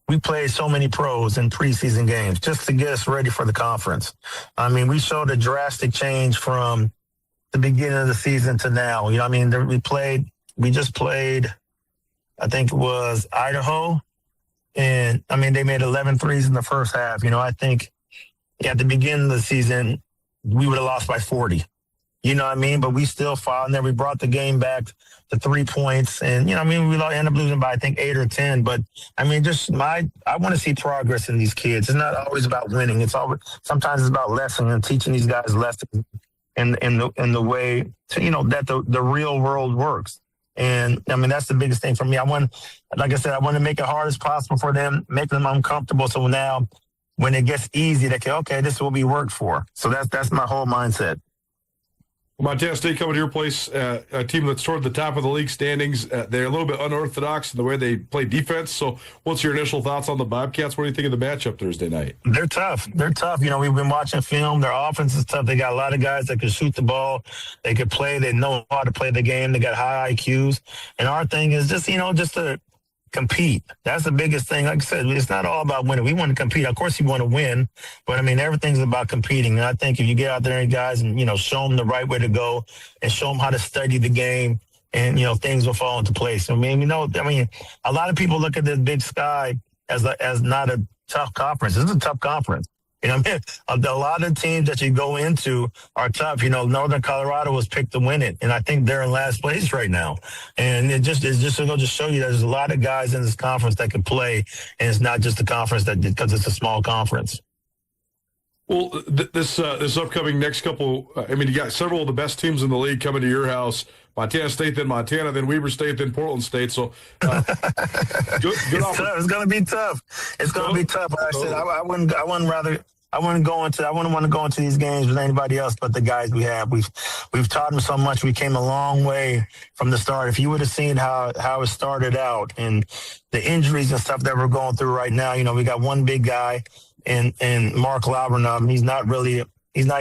we played so many pros in preseason games just to get us ready for the conference. I mean, we showed a drastic change from the beginning of the season to now. We just played, I think it was Idaho. And they made 11 threes in the first half. I think at the beginning of the season, we would have lost by 40. But we still fought in there. We brought the game back to 3 points. And, we ended up losing by, I think, 8 or 10. But, I want to see progress in these kids. It's not always about winning. Sometimes it's about lessons and teaching these guys lessons in the way that the real world works. And that's the biggest thing for me. I want to make it hard as possible for them, make them uncomfortable. So now when it gets easy, they can, okay, this is what we worked for. So that's my whole mindset. Montana State coming to your place, a team that's toward the top of the league standings. They're a little bit unorthodox in the way they play defense. So what's your initial thoughts on the Bobcats? What do you think of the matchup Thursday night? They're tough. We've been watching film. Their offense is tough. They got a lot of guys that can shoot the ball. They can play. They know how to play the game. They got high IQs. And our thing is just to compete. That's the biggest thing. Like I said, it's not all about winning. We want to compete. Of course, you want to win, but everything's about competing. And I think if you get out there and guys and, show them the right way to go and show them how to study the game and, things will fall into place. A lot of people look at this Big Sky as not a tough conference. This is a tough conference. A lot of teams that you go into are tough. Northern Colorado was picked to win it, and I think they're in last place right now. And it's just going to show you that there's a lot of guys in this conference that can play, and it's not just a conference because it's a small conference. Well, this upcoming next couple, you got several of the best teams in the league coming to your house. Montana State, then Montana, then Weber State, then Portland State. So good it's going to be tough. It's going to be tough. Like I said, I wouldn't rather I wouldn't want to go into these games with anybody else but the guys we have. We've taught them so much. We came a long way from the start. If you would have seen how it started out and the injuries and stuff that we're going through right now, we got one big guy and Mark Laubernum. He's not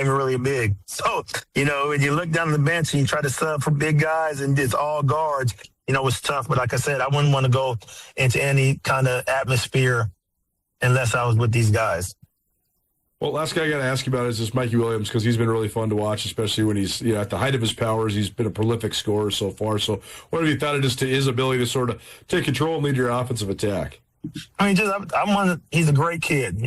even really big. So, when you look down the bench and you try to sub for big guys and it's all guards, it's tough. But like I said, I wouldn't want to go into any kind of atmosphere unless I was with these guys. Well, last guy I got to ask you about is just Mikey Williams, because he's been really fun to watch, especially when he's at the height of his powers. He's been a prolific scorer so far. So what have you thought of just his ability to sort of take control and lead your offensive attack? I mean, he's a great kid.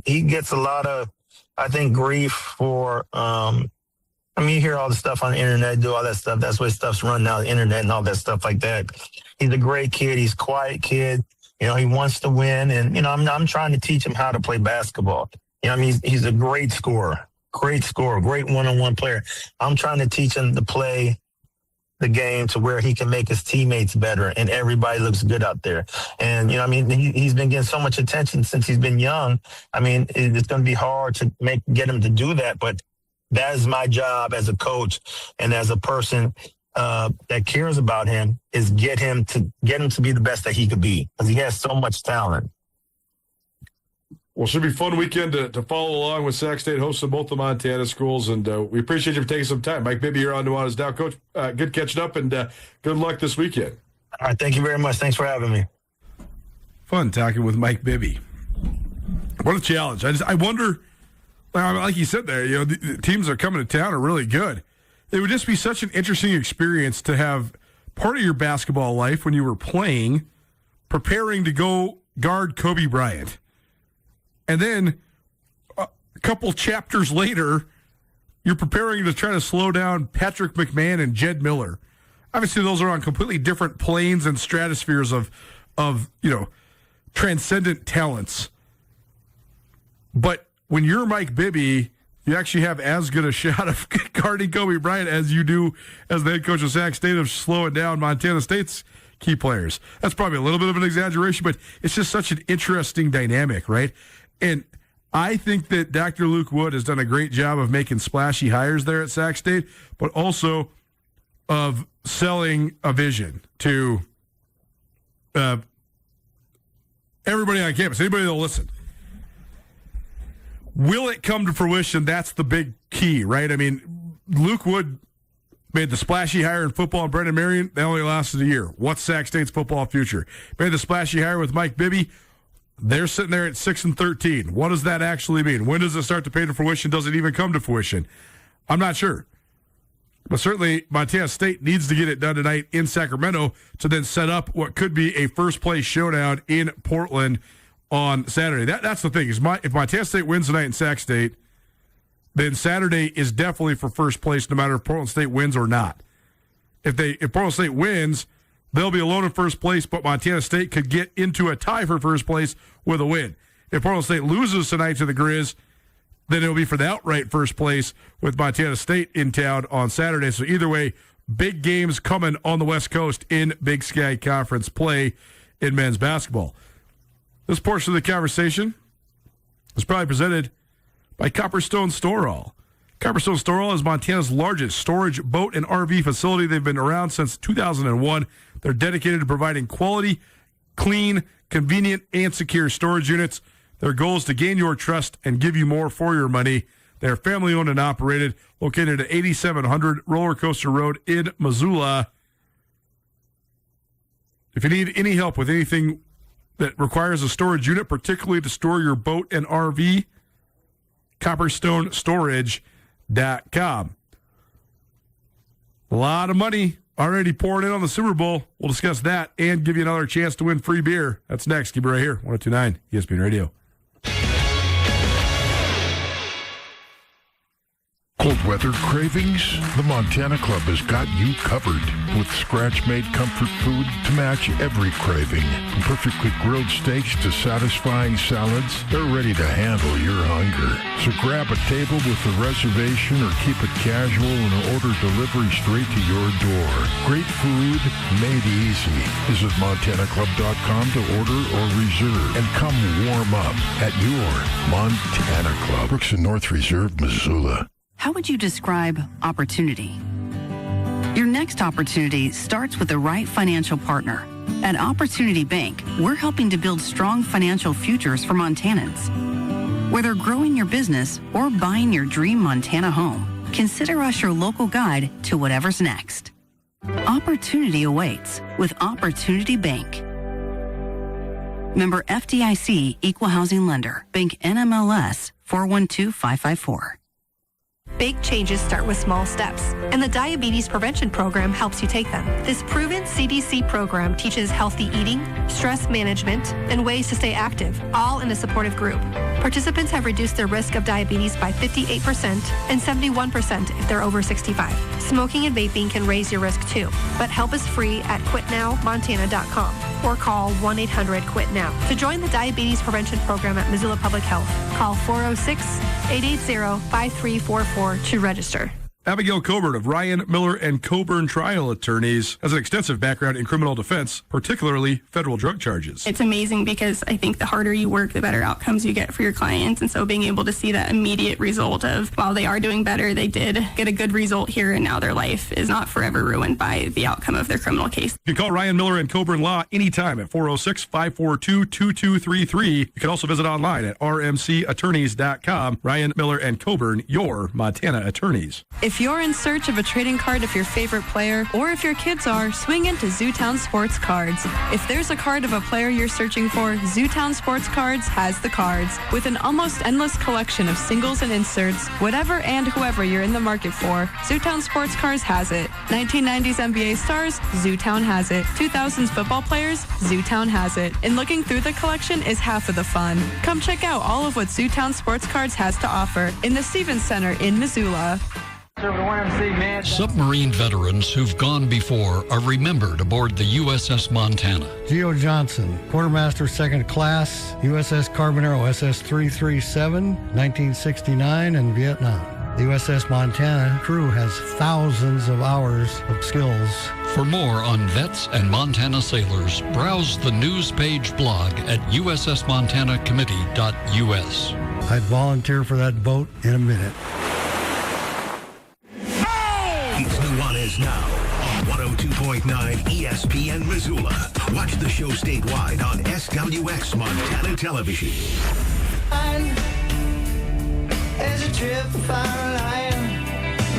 He gets a lot of, I think, grief for, you hear all the stuff on the internet, do all that stuff. That's where stuff's run now, the internet and all that stuff like that. He's a great kid. He's a quiet kid. He wants to win. And, I'm trying to teach him how to play basketball. He's a great scorer, great one-on-one player. I'm trying to teach him to play the game to where he can make his teammates better and everybody looks good out there. And, he's been getting so much attention since he's been young. It's going to be hard to get him to do that, but that is my job as a coach and as a person that cares about him, is get him to be the best that he could be, because he has so much talent. Well, it should be a fun weekend to follow along with Sac State hosting both the Montana schools, and we appreciate you for taking some time. Mike Bibby here on Nuanez Now. Coach, good catching up, and good luck this weekend. All right, thank you very much. Thanks for having me. Fun talking with Mike Bibby. What a challenge. I wonder, like you said there, the teams that are coming to town are really good. It would just be such an interesting experience to have part of your basketball life when you were playing, preparing to go guard Kobe Bryant. And then a couple chapters later, you're preparing to try to slow down Patrick McMahon and Jed Miller. Obviously, those are on completely different planes and stratospheres of transcendent talents. But when you're Mike Bibby, you actually have as good a shot of guarding Kobe Bryant as you do as the head coach of Sac State of slowing down Montana State's key players. That's probably a little bit of an exaggeration, but it's just such an interesting dynamic, right? And I think that Dr. Luke Wood has done a great job of making splashy hires there at Sac State, but also of selling a vision to everybody on campus, anybody that'll listen. Will it come to fruition? That's the big key, right? Luke Wood made the splashy hire in football and Brendan Marion. That only lasted a year. What's Sac State's football future? Made the splashy hire with Mike Bibby. They're sitting there at 6-13. What does that actually mean? When does it start to pay to fruition? Does it even come to fruition? I'm not sure. But certainly Montana State needs to get it done tonight in Sacramento to then set up what could be a first-place showdown in Portland on Saturday. That's the thing. If Montana State wins tonight in Sac State, then Saturday is definitely for first place no matter if Portland State wins or not. If Portland State wins, they'll be alone in first place, but Montana State could get into a tie for first place with a win. If Portland State loses tonight to the Grizz, then it'll be for the outright first place with Montana State in town on Saturday. So either way, big games coming on the West Coast in Big Sky Conference play in men's basketball. This portion of the conversation is probably presented by Copperstone Storehall. Copperstone Storehall is Montana's largest storage boat and RV facility. They've been around since 2001. They're dedicated to providing quality, clean, convenient, and secure storage units. Their goal is to gain your trust and give you more for your money. They're family-owned and operated, located at 8700 Roller Coaster Road in Missoula. If you need any help with anything that requires a storage unit, particularly to store your boat and RV, CopperstoneStorage.com. A lot of money already pouring in on the Super Bowl. We'll discuss that and give you another chance to win free beer. That's next. Keep it right here. 102.9 ESPN Radio. Cold weather cravings? The Montana Club has got you covered with scratch-made comfort food to match every craving. From perfectly grilled steaks to satisfying salads, they're ready to handle your hunger. So grab a table with a reservation or keep it casual and order delivery straight to your door. Great food made easy. Visit MontanaClub.com to order or reserve and come warm up at your Montana Club. Brooks and North Reserve, Missoula. How would you describe opportunity? Your next opportunity starts with the right financial partner. At Opportunity Bank, we're helping to build strong financial futures for Montanans. Whether growing your business or buying your dream Montana home, consider us your local guide to whatever's next. Opportunity awaits with Opportunity Bank. Member FDIC Equal Housing Lender. Bank NMLS 412554. Big changes start with small steps, and the Diabetes Prevention Program helps you take them. This proven CDC program teaches healthy eating, stress management, and ways to stay active, all in a supportive group. Participants have reduced their risk of diabetes by 58% and 71% if they're over 65. Smoking and vaping can raise your risk too, but help is free at quitnowmontana.com or call 1-800-QUIT-NOW. To join the Diabetes Prevention Program at Missoula Public Health, call 406-880-5344 to register. Abigail Coburn of Ryan, Miller, and Coburn Trial Attorneys has an extensive background in criminal defense, particularly federal drug charges. It's amazing because I think the harder you work, the better outcomes you get for your clients. And so being able to see that immediate result of, while they are doing better, they did get a good result here, and now their life is not forever ruined by the outcome of their criminal case. You can call Ryan, Miller, and Coburn Law anytime at 406-542-2233. You can also visit online at rmcattorneys.com. Ryan, Miller, and Coburn, your Montana attorneys. If you're in search of a trading card of your favorite player, or if your kids are, swing into Zootown Sports Cards. If there's a card of a player you're searching for, Zootown Sports Cards has the cards. With an almost endless collection of singles and inserts, whatever and whoever you're in the market for, Zootown Sports Cards has it. 1990s NBA stars, Zootown has it. 2000s football players, Zootown has it. And looking through the collection is half of the fun. Come check out all of what Zootown Sports Cards has to offer in the Stevens Center in Missoula. Submarine veterans who've gone before are remembered aboard the USS Montana. Geo Johnson, Quartermaster Second Class, USS Carbonero SS-337, 1969 and Vietnam. The USS Montana crew has thousands of hours of skills. For more on vets and Montana sailors, browse the news page blog at ussmontanacommittee.us. I'd volunteer for that boat in a minute. It's Nuanez Now on 102.9 ESPN Missoula. Watch the show statewide on SWX Montana Television. As a trip fire line,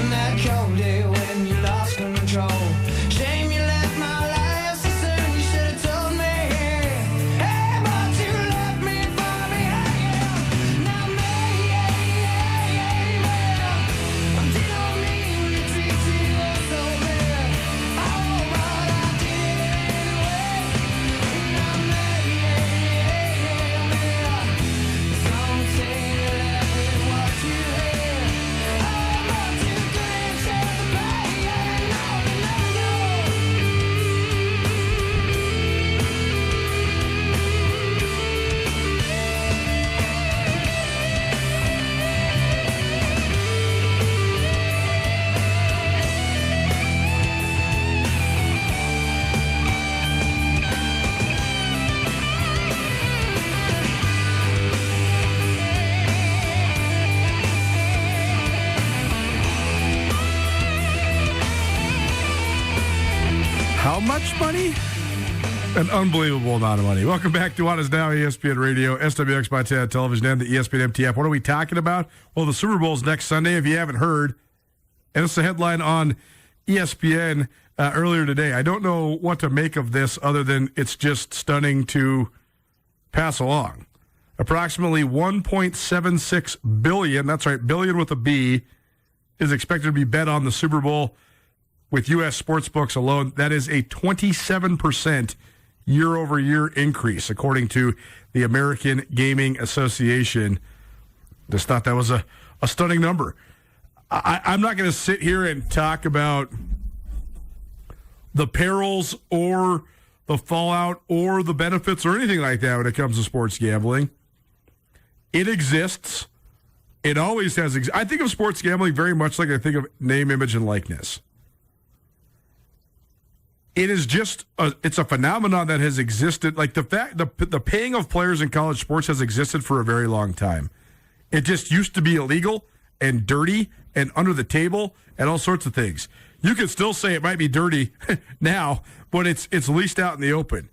that cold day when you lost control. Shame you left my life so soon, you should have told me. Hey, but you left me for behind. Now me, I'm dealing me when you treat you so bad. Oh, but I did anyway. Now me, some say you left me what you had. Oh, but you couldn't share the pain. No. How much money? An unbelievable amount of money. Welcome back to Nuanez Now, ESPN Radio, SWX Montana Television, and the ESPN MT app. What are we talking about? Well, the Super Bowl's next Sunday, if you haven't heard. And it's a headline on ESPN earlier today. I don't know what to make of this other than it's just stunning to pass along. Approximately $1.76 billion, that's right, billion with a B, is expected to be bet on the Super Bowl with U.S. sportsbooks alone. That is a 27% year-over-year increase, according to the American Gaming Association. Just thought that was a stunning number. I'm not going to sit here and talk about the perils or the fallout or the benefits or anything like that when it comes to sports gambling. It exists. It always has. I think of sports gambling very much like I think of name, image, and likeness. It is just it's a phenomenon that has existed. Like the paying of players in college sports has existed for a very long time. It just used to be illegal and dirty and under the table and all sorts of things. You could still say it might be dirty now, but it's leased out in the open.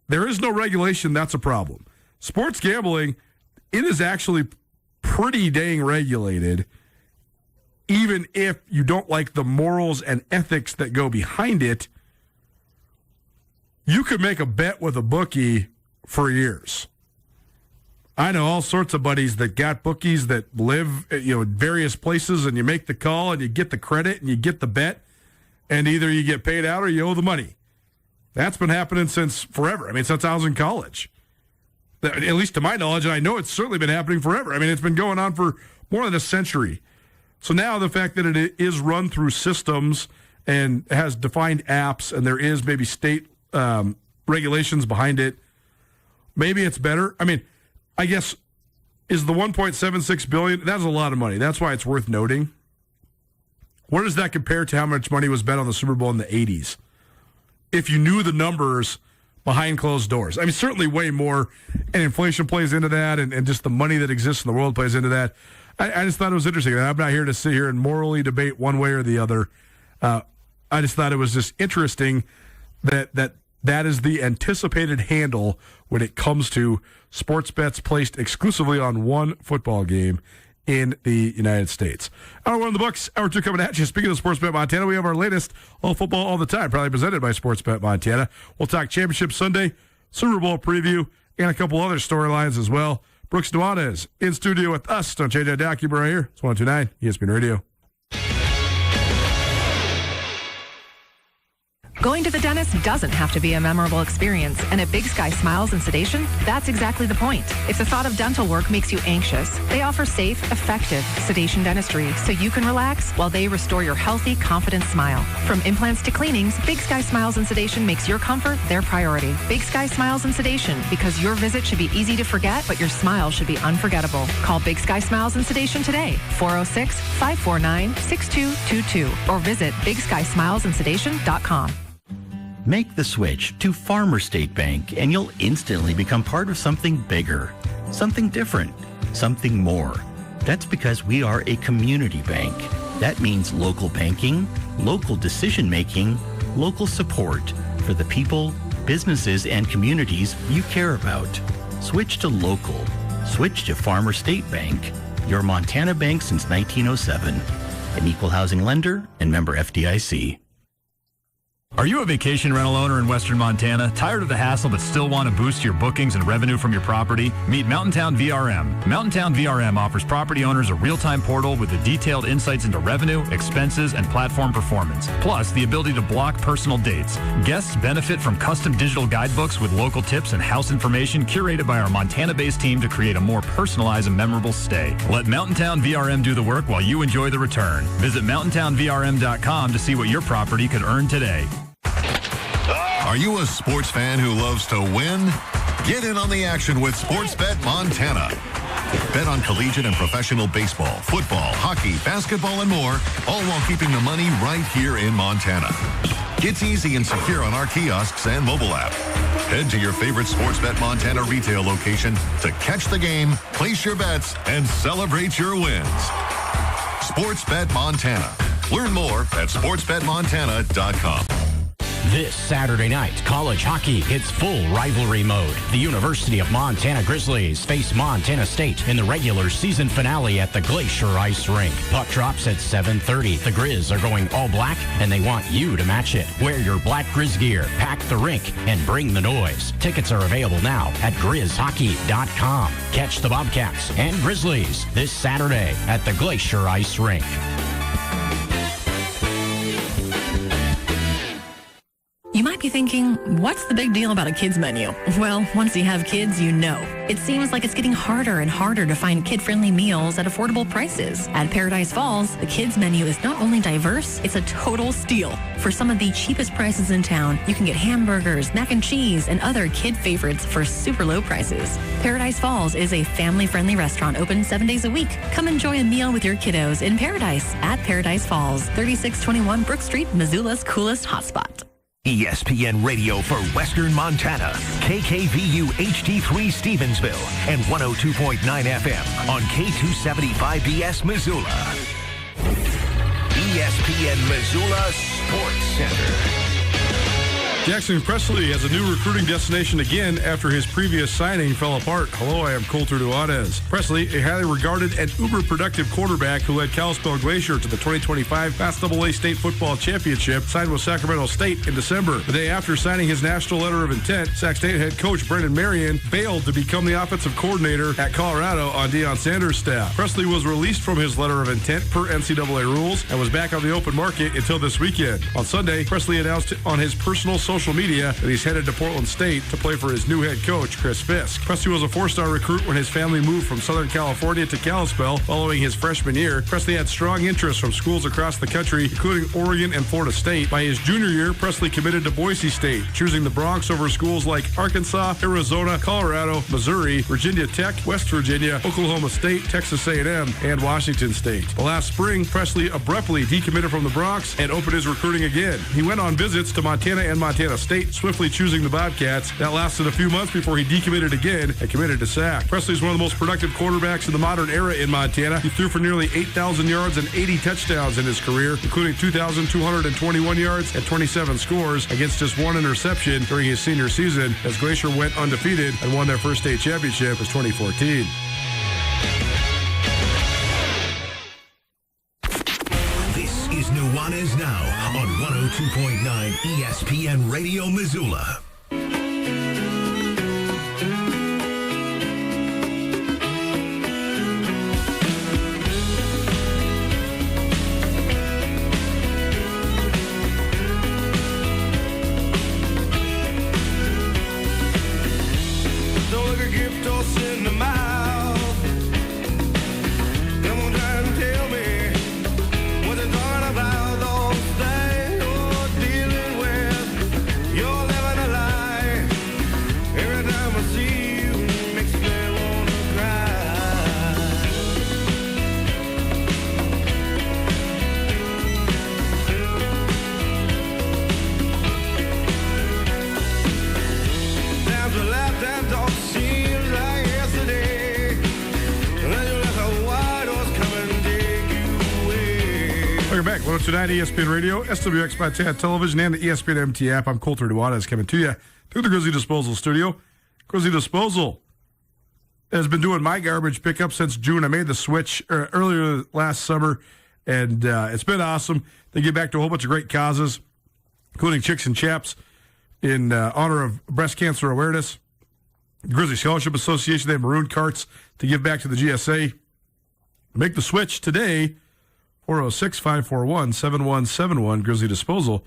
There is no regulation. That's a problem. Sports gambling, it is actually pretty dang regulated, even if you don't like the morals and ethics that go behind it. You could make a bet with a bookie for years. I know all sorts of buddies that got bookies that live, in various places, and you make the call and you get the credit and you get the bet, and either you get paid out or you owe the money. That's been happening since forever. I mean, since I was in college. At least to my knowledge, and I know it's certainly been happening forever. I mean, it's been going on for more than a century. So now the fact that it is run through systems and has defined apps, and there is maybe state regulations behind it, maybe it's better. I mean, I guess, is the $1.76 billion, that's a lot of money. That's why it's worth noting. Where does that compare to how much money was bet on the Super Bowl in the 80s? If you knew the numbers behind closed doors. I mean, certainly way more, and inflation plays into that, and just the money that exists in the world plays into that. I just thought it was interesting. I'm not here to sit here and morally debate one way or the other. I just thought it was just interesting that is the anticipated handle when it comes to sports bets placed exclusively on one football game in the United States. Hour one in the books, hour two coming at you. Speaking of Sports Bet Montana, we have our latest all football all the time, probably presented by Sports Bet Montana. We'll talk Championship Sunday, Super Bowl preview, and a couple other storylines as well. Brooks Nuanez in studio with us. Don't change that dial. Keep it right here. It's 129 ESPN Radio. Going to the dentist doesn't have to be a memorable experience, and at Big Sky Smiles and Sedation, that's exactly the point. If the thought of dental work makes you anxious, they offer safe, effective sedation dentistry so you can relax while they restore your healthy, confident smile. From implants to cleanings, Big Sky Smiles and Sedation makes your comfort their priority. Big Sky Smiles and Sedation, because your visit should be easy to forget, but your smile should be unforgettable. Call Big Sky Smiles and Sedation today, 406-549-6222, or visit BigSkySmilesandSedation.com. Make the switch to Farmer State Bank and you'll instantly become part of something bigger, something different, something more. That's because we are a community bank. That means local banking, local decision-making, local support for the people, businesses, and communities you care about. Switch to local. Switch to Farmer State Bank, your Montana bank since 1907. An equal housing lender and member FDIC. Are you a vacation rental owner in Western Montana? Tired of the hassle but still want to boost your bookings and revenue from your property? Meet Mountain Town VRM. Mountain Town VRM offers property owners a real-time portal with the detailed insights into revenue, expenses, and platform performance. Plus, the ability to block personal dates. Guests benefit from custom digital guidebooks with local tips and house information curated by our Montana-based team to create a more personalized and memorable stay. Let Mountain Town VRM do the work while you enjoy the return. Visit mountaintownvrm.com to see what your property could earn today. Are you a sports fan who loves to win? Get in on the action with Sports Bet Montana. Bet on collegiate and professional baseball, football, hockey, basketball, and more, all while keeping the money right here in Montana. It's easy and secure on our kiosks and mobile app. Head to your favorite Sports Bet Montana retail location to catch the game, place your bets, and celebrate your wins. Sports Bet Montana. Learn more at sportsbetmontana.com. This Saturday night, college hockey hits full rivalry mode. The University of Montana Grizzlies face Montana State in the regular season finale at the Glacier Ice Rink. Puck drops at 7:30. The Grizz are going all black, and they want you to match it. Wear your black Grizz gear, pack the rink, and bring the noise. Tickets are available now at grizzhockey.com. Catch the Bobcats and Grizzlies this Saturday at the Glacier Ice Rink. You might might be thinking, what's the big deal about a kids menu? Well, once you have kids, you know. It seems like it's getting harder and harder to find kid-friendly meals at affordable prices. At Paradise Falls, the kids menu is not only diverse, it's a total steal. For some of the cheapest prices in town, you can get hamburgers, mac and cheese, and other kid favorites for super low prices. Paradise Falls is a family-friendly restaurant open 7 days a week. Come enjoy a meal with your kiddos in Paradise at Paradise Falls, 3621 Brook Street, Missoula's coolest hotspot. ESPN Radio for Western Montana, KKVU HD3 Stevensville, and 102.9 FM on K275BS Missoula. ESPN Missoula Sports Center. Jackson Presley has a new recruiting destination again after his previous signing fell apart. Hello, I am Colter Nuanez. Presley, a highly regarded and uber-productive quarterback who led Kalispell Glacier to the 2025 Class AA State Football Championship, signed with Sacramento State in December. The day after signing his national letter of intent, Sac State head coach Brendan Marion bailed to become the offensive coordinator at Colorado on Deion Sanders' staff. Presley was released from his letter of intent per NCAA rules and was back on the open market until this weekend. On Sunday, Presley announced on his personal social media that he's headed to Portland State to play for his new head coach, Chris Fisk. Presley was a four-star recruit when his family moved from Southern California to Kalispell following his freshman year. Presley had strong interest from schools across the country, including Oregon and Florida State. By his junior year, Presley committed to Boise State, choosing the Bronx over schools like Arkansas, Arizona, Colorado, Missouri, Virginia Tech, West Virginia, Oklahoma State, Texas A&M, and Washington State. The last spring, Presley abruptly decommitted from the Bronx and opened his recruiting again. He went on visits to Montana and Montana State, swiftly choosing the Bobcats. That lasted a few months before he decommitted again and committed to Sac. Presley is one of the most productive quarterbacks in the modern era in Montana. He threw for nearly 8,000 yards and 80 touchdowns in his career, including 2,221 yards and 27 scores against just one interception during his senior season as Glacier went undefeated and won their first state championship in 2014. This is Nuanez Now on 102.9 ESPN Radio Missoula. Don't look a gift or send them out. Come on, try and tell me what it's all about. Those things you're dealing with. You're living a lie. Every time I see you, it makes me wanna cry. Times a lifetime talk seems like yesterday. Then you let the white horse come and take you away. Welcome back. 102.9 ESPN Radio, SWX Montana Television, and the ESPN MT app. I'm Colter Nuanez coming to you through the Grizzly Disposal Studio. Grizzly Disposal has been doing my garbage pickup since June. I made the switch earlier last summer, and it's been awesome. They give back to a whole bunch of great causes, including Chicks and Chaps in honor of breast cancer awareness. Grizzly Scholarship Association, they have maroon carts to give back to the GSA. Make the switch today, 406-541-7171, Grizzly Disposal.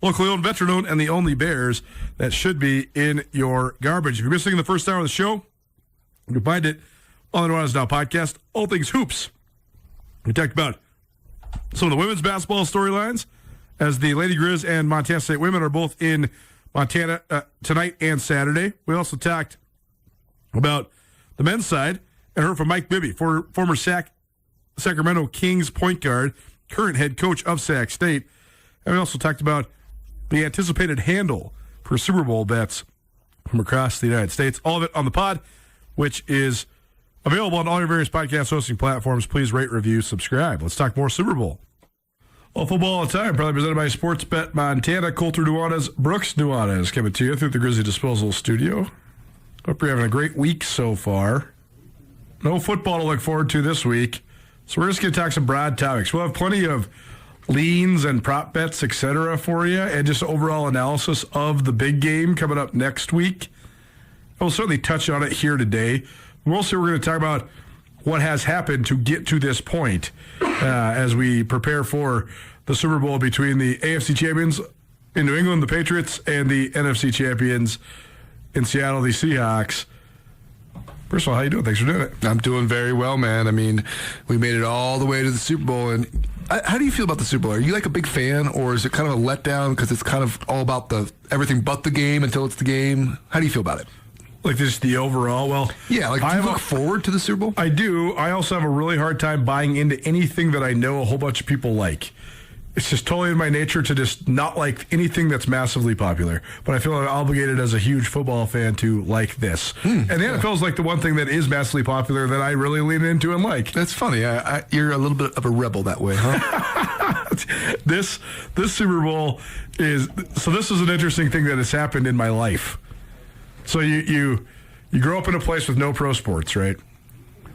Locally owned, veteran owned, and the only Bears that should be in your garbage. If you're missing the first hour of the show, you can find it on the Nuanez Now podcast, All Things Hoops. We talked about some of the women's basketball storylines as the Lady Grizz and Montana State women are both in Montana tonight and Saturday. We also talked about the men's side and heard from Mike Bibby, former Sacramento Kings point guard, current head coach of Sac State. And we also talked about the anticipated handle for Super Bowl bets from across the United States. All of it on the pod, which is available on all your various podcast hosting platforms. Please rate, review, subscribe. Let's talk more Super Bowl. All football all the time, probably presented by Sportsbet Montana. Colter Nuanez, Brooks Nuanez coming to you through the Grizzly Disposal Studio. Hope you're having a great week so far. No football to look forward to this week, so we're just going to talk some broad topics. We'll have plenty of leans and prop bets, etc. for you, and just overall analysis of the big game coming up next week. We'll certainly touch on it here today. Mostly we're going to talk about what has happened to get to this point as we prepare for the Super Bowl between the AFC champions in New England, the Patriots, and the NFC champions in Seattle, the Seahawks. First of all, how you doing? Thanks for doing it. I'm doing very well, man. I mean, we made it all the way to the Super Bowl. And how do you feel about the Super Bowl? Are you like a big fan, or is it kind of a letdown because it's kind of all about the everything but the game until it's the game? How do you feel about it? Like just the overall? Well, yeah, like do you look forward to the Super Bowl? I do. I also have a really hard time buying into anything that I know a whole bunch of people like. It's just totally in my nature to just not like anything that's massively popular. But I feel I'm obligated as a huge football fan to like this. And the NFL is like the one thing that is massively popular that I really lean into and like. That's funny. You're a little bit of a rebel that way, huh? This Super Bowl is... So this is an interesting thing that has happened in my life. So you grow up in a place with no pro sports, right?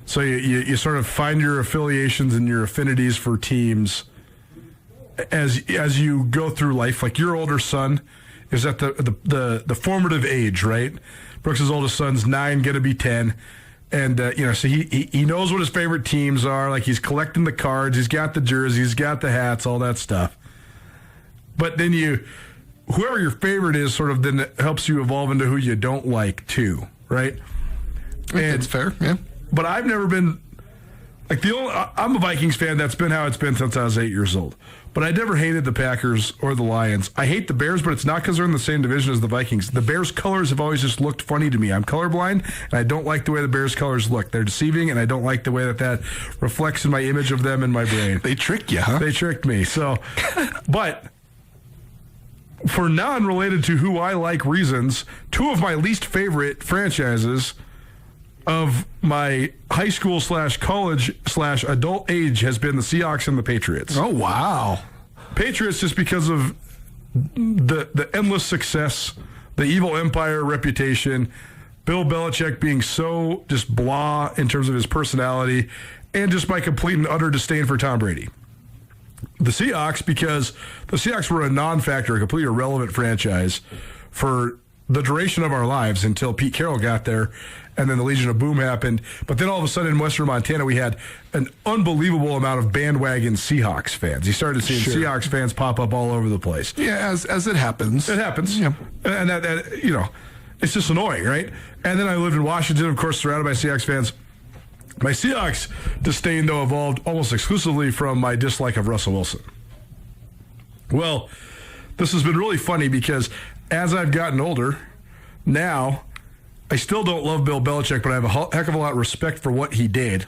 So you sort of find your affiliations and your affinities for teams as you go through life. Like your older son is at the formative age, right? Brooks' oldest son's 9, going to be 10. And, so he knows what his favorite teams are. Like he's collecting the cards. He's got the jerseys. He's got the hats, all that stuff. But then whoever your favorite is sort of then helps you evolve into who you don't like too, right? And it's fair, yeah. But I've never been... I'm a Vikings fan. That's been how it's been since I was 8 years old. But I never hated the Packers or the Lions. I hate the Bears, but it's not because they're in the same division as the Vikings. The Bears' colors have always just looked funny to me. I'm colorblind, and I don't like the way the Bears' colors look. They're deceiving, and I don't like the way that reflects in my image of them in my brain. They trick you, huh? They tricked me. So, but for non-related to who I like reasons, two of my least favorite franchises of my high school / college / adult age has been the Seahawks and the Patriots. Oh, wow. Patriots just because of the endless success, the evil empire reputation, Bill Belichick being so just blah in terms of his personality, and just my complete and utter disdain for Tom Brady. The Seahawks, because the Seahawks were a non-factor, a completely irrelevant franchise for the duration of our lives until Pete Carroll got there, and then the Legion of Boom happened. But then all of a sudden in Western Montana, we had an unbelievable amount of bandwagon Seahawks fans. You started seeing Seahawks fans pop up all over the place. Yeah, as it happens. It happens. Yeah. And that it's just annoying, right? And then I lived in Washington, of course, surrounded by Seahawks fans. My Seahawks disdain, though, evolved almost exclusively from my dislike of Russell Wilson. Well, this has been really funny because as I've gotten older, now I still don't love Bill Belichick, but I have a heck of a lot of respect for what he did.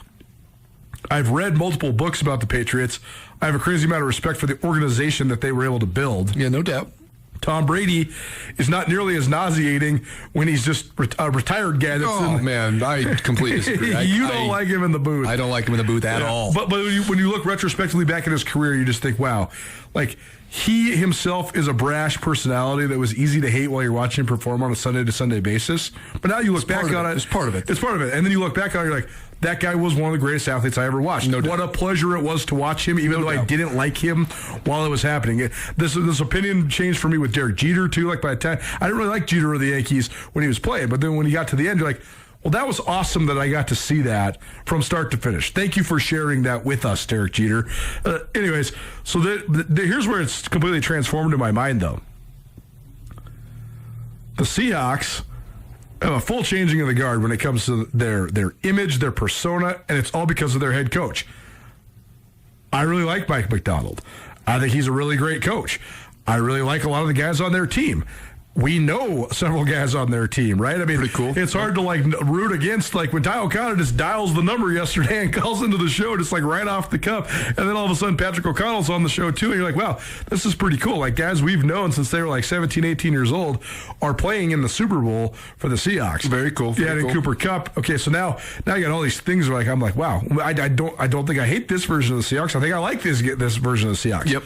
I've read multiple books about the Patriots. I have a crazy amount of respect for the organization that they were able to build. Yeah, no doubt. Tom Brady is not nearly as nauseating when he's just a retired guy. Man, I completely disagree. You don't like him in the booth. I don't like him in the booth at all. But when you look retrospectively back at his career, you just think, wow, like he himself is a brash personality that was easy to hate while you're watching him perform on a Sunday to Sunday basis. But now you look back on it. It's part of it. It's part of it. And then you look back on it, you're like, that guy was one of the greatest athletes I ever watched. What a pleasure it was to watch him, even though I didn't like him while it was happening. This opinion changed for me with Derek Jeter, too. Like by the time, I didn't really like Jeter or the Yankees when he was playing. But then when he got to the end, you're like, well, that was awesome that I got to see that from start to finish. Thank you for sharing that with us, Derek Jeter. Anyways, so here's where it's completely transformed in my mind, though. The Seahawks have a full changing of the guard when it comes to their image, their persona, and it's all because of their head coach. I really like Mike Macdonald. I think he's a really great coach. I really like a lot of the guys on their team. We know several guys on their team, right? I mean, pretty cool. It's hard to root against, when Ty O'Connor just dials the number yesterday and calls into the show just right off the cuff, and then all of a sudden Patrick O'Connell's on the show too, and you're like, wow, this is pretty cool. Guys we've known since they were 17, 18 years old are playing in the Super Bowl for the Seahawks. Very cool. Yeah, and Cooper Kupp. Okay, so now you got all these things where I'm like, wow, I don't think I hate this version of the Seahawks. I think I like this version of the Seahawks. Yep.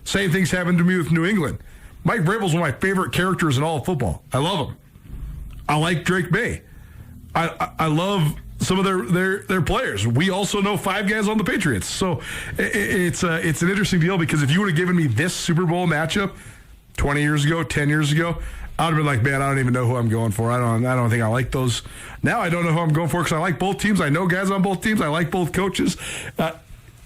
Same things happened to me with New England. Mike Vrabel's one of my favorite characters in all of football. I love him. I like Drake May. I love some of their players. We also know 5 guys on the Patriots. So it's an interesting deal because if you would have given me this Super Bowl matchup 20 years ago, 10 years ago, I would have been like, man, I don't even know who I'm going for. I don't think I like those. Now I don't know who I'm going for because I like both teams. I know guys on both teams. I like both coaches.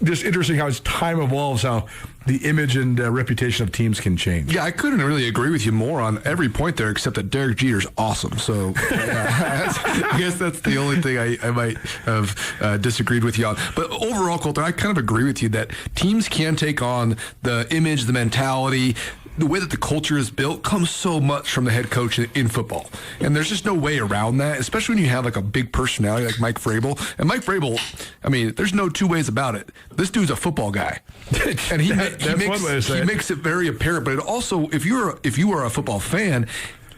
just interesting how as time evolves, how the image and reputation of teams can change. Yeah, I couldn't really agree with you more on every point there, except that Derek Jeter's awesome. So I guess that's the only thing I might have disagreed with you on. But overall, Colter, I kind of agree with you that teams can take on the image, the mentality, the way that the culture is built comes so much from the head coach in football. And there's just no way around that, especially when you have like a big personality like Mike Vrabel. And Mike Vrabel, I mean, there's no two ways about it. This dude's a football guy. And he makes it very apparent. But it also, if you are a football fan,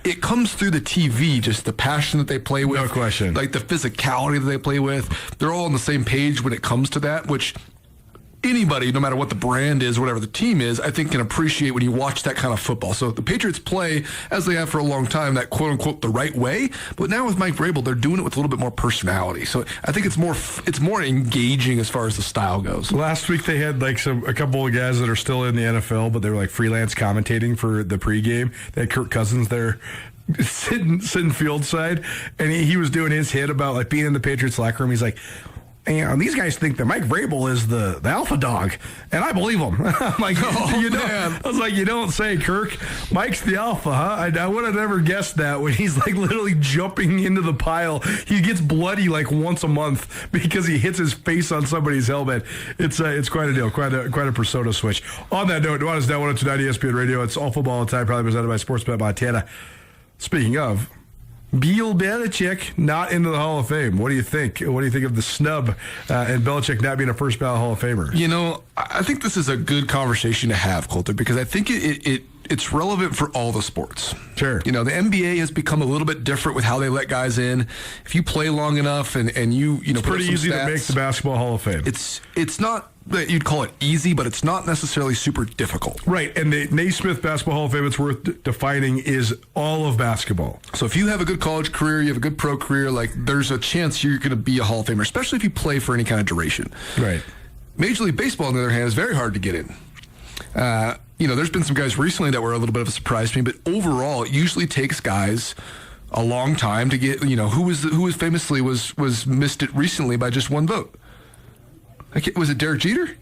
it comes through the TV, just the passion that they play with. No question. Like the physicality that they play with. They're all on the same page when it comes to that, which anybody, no matter what the brand is, whatever the team is, I think can appreciate when you watch that kind of football. So the Patriots play, as they have for a long time, that quote-unquote the right way. But now with Mike Vrabel, they're doing it with a little bit more personality. So I think it's more engaging as far as the style goes. Last week they had like a couple of guys that are still in the NFL, but they were like freelance commentating for the pregame. They had Kirk Cousins there sitting field side, and he was doing his hit about like being in the Patriots locker room. He's like, and these guys think that Mike Vrabel is the alpha dog, and I believe him. I'm like, I was like, you don't say, Kirk. Mike's the alpha, huh? I would have never guessed that when he's like literally jumping into the pile. He gets bloody like once a month because he hits his face on somebody's helmet. It's quite a deal, quite a persona switch. On that note, Nuanez Now 102.9 ESPN Radio. It's all football all the time, probably presented by Sportsbet Montana. Speaking of, Bill Belichick not into the Hall of Fame. What do you think? What do you think of the snub and Belichick not being a first ballot Hall of Famer? You know, I think this is a good conversation to have, Colter, because I think it's relevant for all the sports. Sure. You know, the NBA has become a little bit different with how they let guys in. If you play long enough and you know, it's pretty easy to make the Basketball Hall of Fame. It's not that you'd call it easy, but it's not necessarily super difficult. Right, and the Naismith Basketball Hall of Fame, it's worth defining, is all of basketball. So if you have a good college career, you have a good pro career, like there's a chance you're going to be a Hall of Famer, especially if you play for any kind of duration. Right. Major League Baseball, on the other hand, is very hard to get in. You know, there's been some guys recently that were a little bit of a surprise to me, but overall, it usually takes guys a long time to get, you know, who famously was missed it recently by just one vote. Was it Derek Jeter?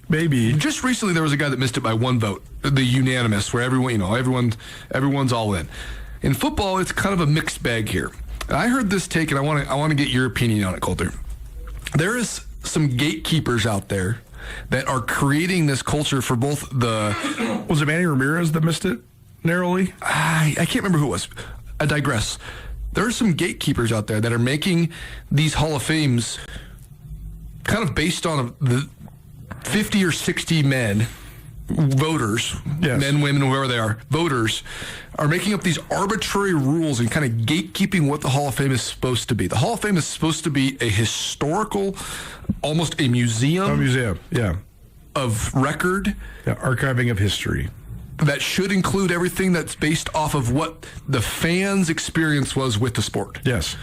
Maybe. Just recently, there was a guy that missed it by one vote, the unanimous, where everyone's all in. In football, it's kind of a mixed bag here. And I heard this take, and I want to get your opinion on it, Colter. There is some gatekeepers out there that are creating this culture for both the... Was it Manny Ramirez that missed it narrowly? I can't remember who it was. I digress. There are some gatekeepers out there that are making these Hall of Fames kind of based on the 50 or 60 voters, yes. Men, women, whoever they are, voters, are making up these arbitrary rules and kind of gatekeeping what the Hall of Fame is supposed to be. The Hall of Fame is supposed to be a historical, almost a museum. A museum, yeah. Of record. Yeah, archiving of history. That should include everything that's based off of what the fans' experience was with the sport. Yes.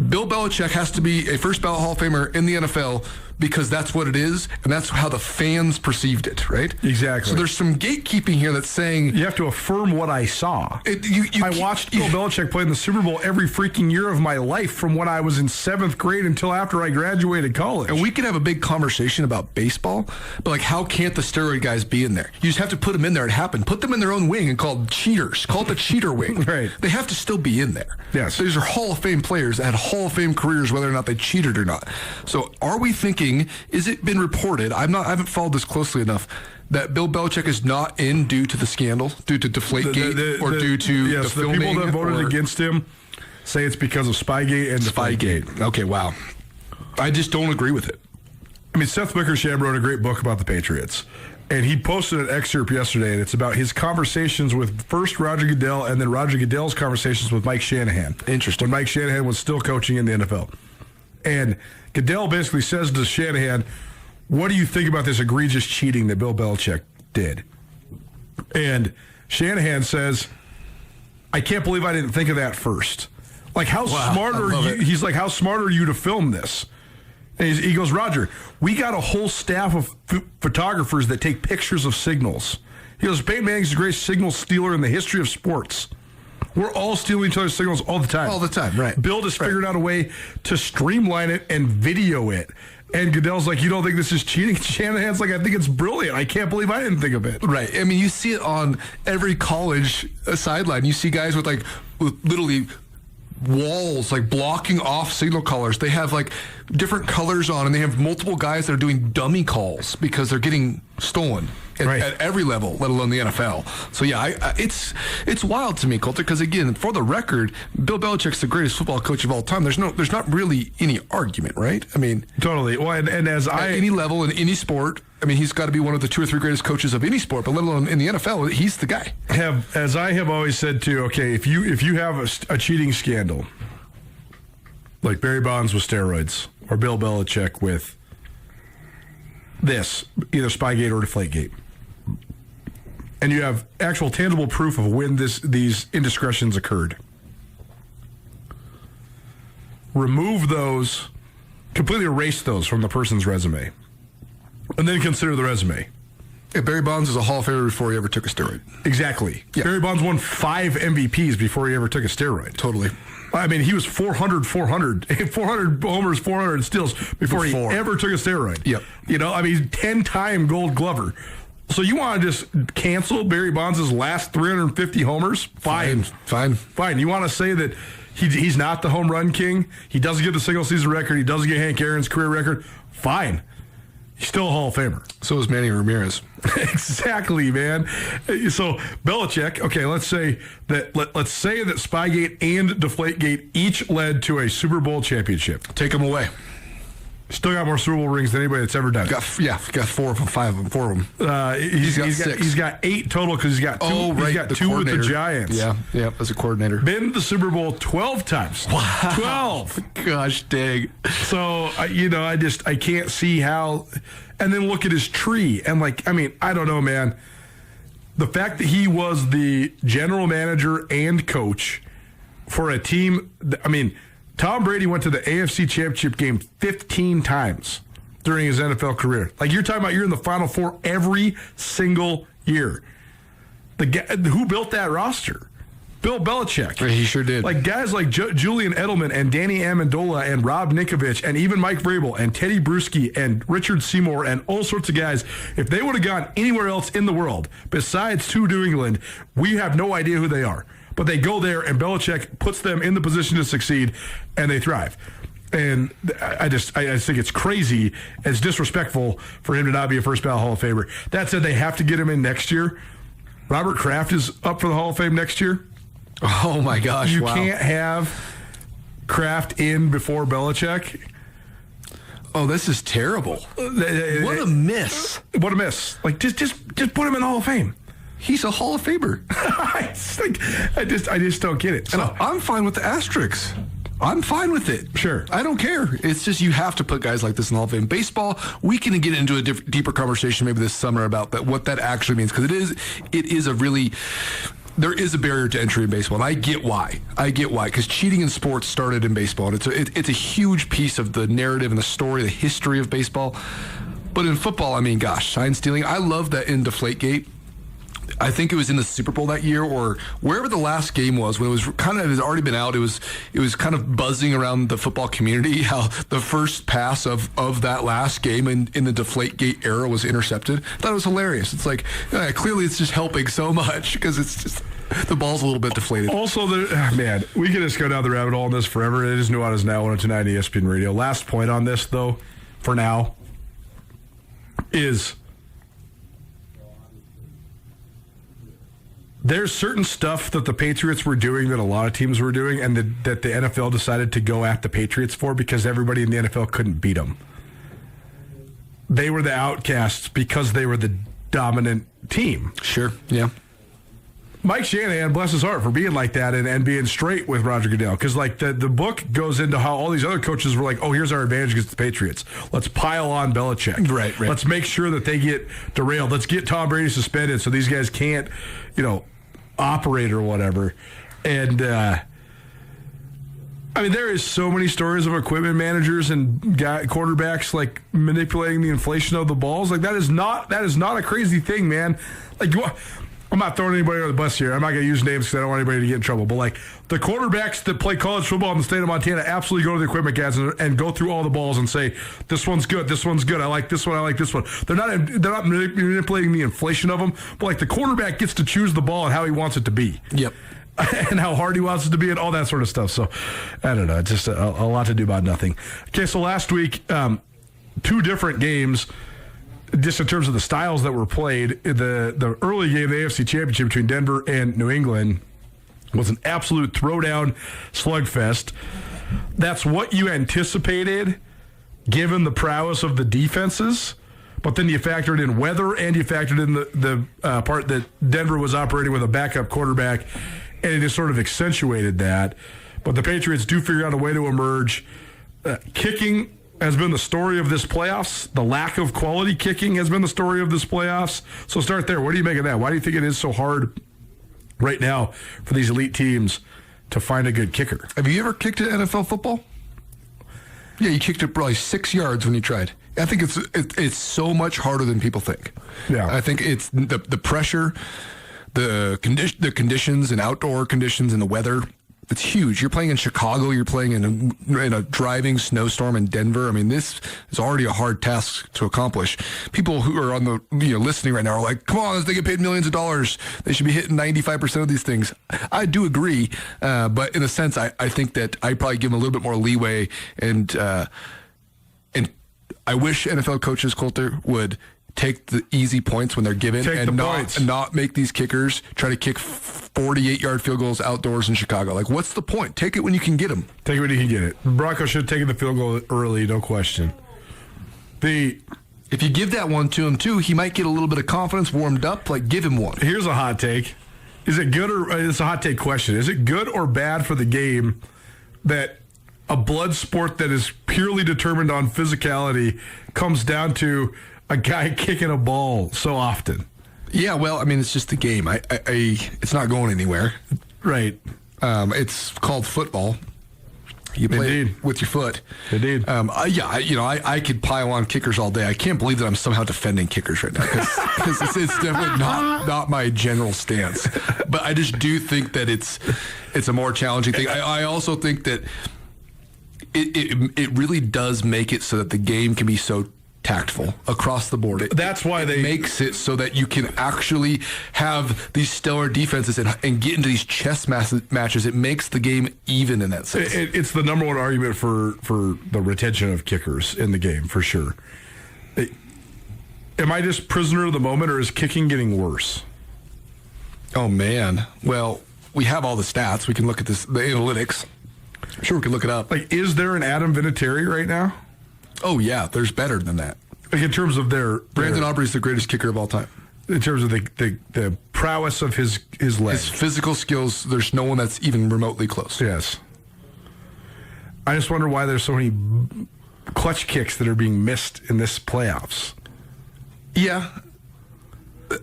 Bill Belichick has to be a first ballot Hall of Famer in the NFL because that's what it is, and that's how the fans perceived it, right? Exactly. So there's some gatekeeping here that's saying... You have to affirm what I saw. I watched Bill Belichick play in the Super Bowl every freaking year of my life from when I was in 7th grade until after I graduated college. And we can have a big conversation about baseball, but like, how can't the steroid guys be in there? You just have to put them in there. It happened. Put them in their own wing and call them cheaters. Call it the cheater wing. Right. They have to still be in there. Yes. These are Hall of Fame players that had Hall of Fame careers, whether or not they cheated or not. So are we thinking, is it been reported, I haven't followed this closely enough, that Bill Belichick is not in due to the scandal, due to Deflategate, or due to the filming? The people that voted against him say it's because of Spygate and Spygate. Okay, wow. I just don't agree with it. I mean, Seth Wickersham wrote a great book about the Patriots, and he posted an excerpt yesterday, and it's about his conversations with first Roger Goodell and then Roger Goodell's conversations with Mike Shanahan. Interesting. When Mike Shanahan was still coaching in the NFL. And Goodell basically says to Shanahan, what do you think about this egregious cheating that Bill Belichick did? And Shanahan says, I can't believe I didn't think of that first. Like, how smart are you? He's like, how smart are you to film this? And he goes, Roger, we got a whole staff of photographers that take pictures of signals. He goes, Peyton Manning's the greatest signal stealer in the history of sports. We're all stealing each other's signals all the time. All the time, right. Bill just figured out a way to streamline it and video it. And Goodell's like, you don't think this is cheating? Shanahan's like, I think it's brilliant. I can't believe I didn't think of it. Right. I mean, you see it on every college sideline. You see guys with literally walls blocking off signal callers. They have different colors on, and they have multiple guys that are doing dummy calls because they're getting stolen at every level, let alone the NFL. So yeah, it's wild to me, Colter, because again, for the record, Bill Belichick's the greatest football coach of all time. There's not really any argument, right? I mean, totally. Well, and as at any level in any sport, I mean, he's got to be one of the 2 or 3 greatest coaches of any sport, but let alone in the NFL, he's the guy. As I have always said too, okay, if you have a cheating scandal like Barry Bonds with steroids or Bill Belichick with this, either Spygate or Deflategate, and you have actual tangible proof of when these indiscretions occurred, remove those, completely erase those from the person's resume, and then consider the resume. Yeah, Barry Bonds was a Hall of Famer before he ever took a steroid. Exactly. Yeah. Barry Bonds won 5 MVPs before he ever took a steroid. Totally. I mean, he was 400 homers, 400 steals before he ever took a steroid. Yep. 10-time Gold Glover. So you want to just cancel Barry Bonds' last 350 homers? Fine. You want to say that he's not the home run king? He doesn't get the single season record. He doesn't get Hank Aaron's career record? Fine. He's still a Hall of Famer. So is Manny Ramirez. Exactly, man. So Belichick, okay, let's say that Spygate and Deflategate each led to a Super Bowl championship. Take them away. Still got more Super Bowl rings than anybody that's ever done it. Got 4 of them, 5 of them, 4 of them. He's got 6. He's got 8 total because he's got 2. He's got 2 with the Giants. Yeah, as a coordinator. Been to the Super Bowl 12 times. Wow. 12. Gosh, dang. So I can't see how. And then look at his tree, and I don't know, man. The fact that he was the general manager and coach for a team. Tom Brady went to the AFC Championship game 15 times during his NFL career. You're talking about, you're in the Final Four every single year. The guy who built that roster, Bill Belichick. He sure did. Guys like Julian Edelman and Danny Amendola and Rob Ninkovich and even Mike Vrabel and Teddy Bruschi and Richard Seymour and all sorts of guys. If they would have gone anywhere else in the world besides to New England, we have no idea who they are. But they go there, and Belichick puts them in the position to succeed, and they thrive. And I just think it's crazy. It's disrespectful for him to not be a first ballot Hall of Famer. That said, they have to get him in next year. Robert Kraft is up for the Hall of Fame next year. Oh my gosh! You can't have Kraft in before Belichick. Oh, this is terrible. What a miss! What a miss! Just put him in the Hall of Fame. He's a Hall of Famer. I just don't get it. So, and I'm fine with the asterisks. I'm fine with it. Sure. I don't care. It's just you have to put guys like this in the Hall of Fame. Baseball, we can get into a deeper conversation maybe this summer about what that actually means, because it is a really... There is a barrier to entry in baseball, and I get why. Because cheating in sports started in baseball, and it's a huge piece of the narrative and the story, the history of baseball. But in football, sign stealing. I love that in Deflategate. I think it was in the Super Bowl that year, or wherever the last game was, when it had already been out. It was kind of buzzing around the football community how the first pass of that last game in the Deflategate era was intercepted. I thought it was hilarious. It's clearly it's just helping so much because it's just the ball's a little bit deflated. Also, man, we can just go down the rabbit hole on this forever. It is Nuanez Now, 102.9 ESPN Radio. Last point on this, though, for now, is there's certain stuff that the Patriots were doing that a lot of teams were doing, and that the NFL decided to go at the Patriots for because everybody in the NFL couldn't beat them. They were the outcasts because they were the dominant team. Sure, yeah. Mike Shanahan, bless his heart, for being like that and being straight with Roger Goodell. Because the book goes into how all these other coaches were like, oh, here's our advantage against the Patriots. Let's pile on Belichick. Right. Let's make sure that they get derailed. Let's get Tom Brady suspended so these guys can't, operate or whatever. And there is so many stories of equipment managers and quarterbacks manipulating the inflation of the balls. That is not a crazy thing, man. I'm not throwing anybody under the bus here. I'm not going to use names because I don't want anybody to get in trouble. But like the quarterbacks that play college football in the state of Montana absolutely go to the equipment guys and go through all the balls and say, this one's good, this one's good. I like this one, I like this one. They're not manipulating the inflation of them, but like the quarterback gets to choose the ball and how he wants it to be. Yep. And how hard he wants it to be and all that sort of stuff. So I don't know. It's just a lot to do about nothing. Okay, so last week, 2 different games. Just in terms of the styles that were played, the early game, the AFC Championship between Denver and New England, was an absolute throwdown slugfest. That's what you anticipated, given the prowess of the defenses. But then you factored in weather, and you factored in the part that Denver was operating with a backup quarterback, and it just sort of accentuated that. But the Patriots do figure out a way to emerge. Kicking has been the story of this playoffs. The lack of quality kicking has been the story of this playoffs. So start there. What do you make of that? Why do you think it is so hard right now for these elite teams to find a good kicker? Have you ever kicked at NFL football? Yeah, you kicked it probably 6 yards when you tried. I think it's so much harder than people think. Yeah, I think it's the pressure, the conditions and outdoor conditions and the weather. It's huge. You're playing in Chicago. You're playing in a driving snowstorm in Denver. I mean, this is already a hard task to accomplish. People who are on the listening right now are like, "Come on, they get paid millions of dollars. They should be hitting 95% of these things." I do agree, but in a sense, I think that I probably give them a little bit more leeway, and I wish NFL coaches, Coulter, would take the easy points when they're given and not make these kickers try to kick 48-yard field goals outdoors in Chicago. Like, what's the point? Take it when you can get them. Take it when you can get it. The Broncos should have taken the field goal early, no question. If you give that one to him, too, he might get a little bit of confidence, warmed up. Like, give him one. Here's a hot take. Is it good or... It's a hot take question. Is it good or bad for the game that a blood sport that is purely determined on physicality comes down to a guy kicking a ball so often? Yeah, well, I mean, it's just the game. It's not going anywhere. Right. It's called football. You play it with your foot. Indeed. I could pile on kickers all day. I can't believe that I'm somehow defending kickers right now because it's definitely not my general stance. But I just do think that it's a more challenging thing. I also think that it really does make it so that the game can be so tactful across the board. That's why it makes it so that you can actually have these stellar defenses and get into these chess matches. It makes the game even in that sense. It's the number one argument for the retention of kickers in the game, for sure. Am I just prisoner of the moment, or is kicking getting worse? Oh, man. Well, we have all the stats. We can look at the analytics. I'm sure we can look it up. Like, is there an Adam Vinatieri right now? Oh, yeah, there's better than that. Like in terms of Brandon Aubrey's the greatest kicker of all time. In terms of the prowess of his legs. His physical skills, there's no one that's even remotely close. Yes. I just wonder why there's so many clutch kicks that are being missed in this playoffs. Yeah.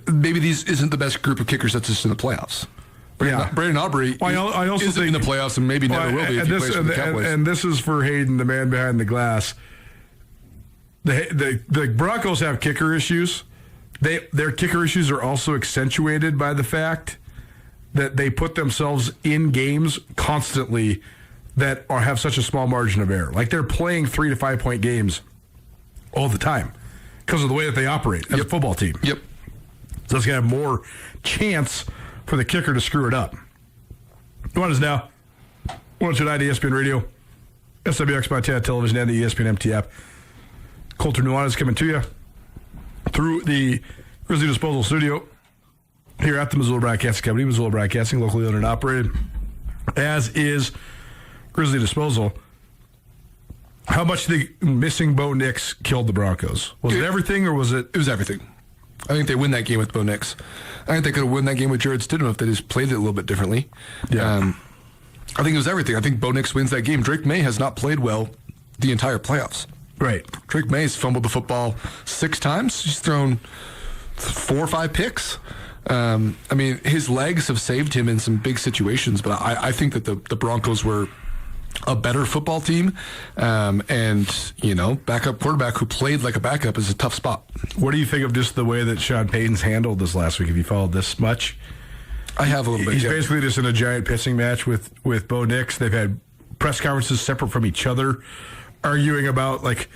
Maybe these isn't the best group of kickers that's just in the playoffs. Brandon Aubrey I also isn't in the playoffs and maybe never will be if he plays for the Cowboys. And this is for Hayden, the man behind the glass. The Broncos have kicker issues. Their kicker issues are also accentuated by the fact that they put themselves in games constantly that have such a small margin of error. Like they're playing 3 to 5 point games all the time because of the way that they operate as a football team. Yep. So it's going to have more chance for the kicker to screw it up. Nuanez Now, 102.9 ESPN Radio, SWX Montana Television, and the ESPN MT app. Coulter Nuanez coming to you through the Grizzly Disposal Studio here at the Missoula Broadcasting Company, Missoula Broadcasting, locally owned and operated, as is Grizzly Disposal. How much the missing Bo Nix killed the Broncos? Was it everything, or was it... It was everything. I think they win that game with Bo Nix. I think they could have won that game with Jared Stidham if they just played it a little bit differently. Yeah. I think it was everything. I think Bo Nix wins that game. Drake May has not played well the entire playoffs. Right. Drake May's fumbled the football 6 times. He's thrown 4 or 5 picks. I mean, his legs have saved him in some big situations, but I think that the Broncos were a better football team, and backup quarterback who played like a backup is a tough spot. What do you think of just the way that Sean Payton's handled this last week? Have you followed this much? I have a little bit. He's basically just in a giant pissing match with Bo Nix. They've had press conferences separate from each other, arguing about like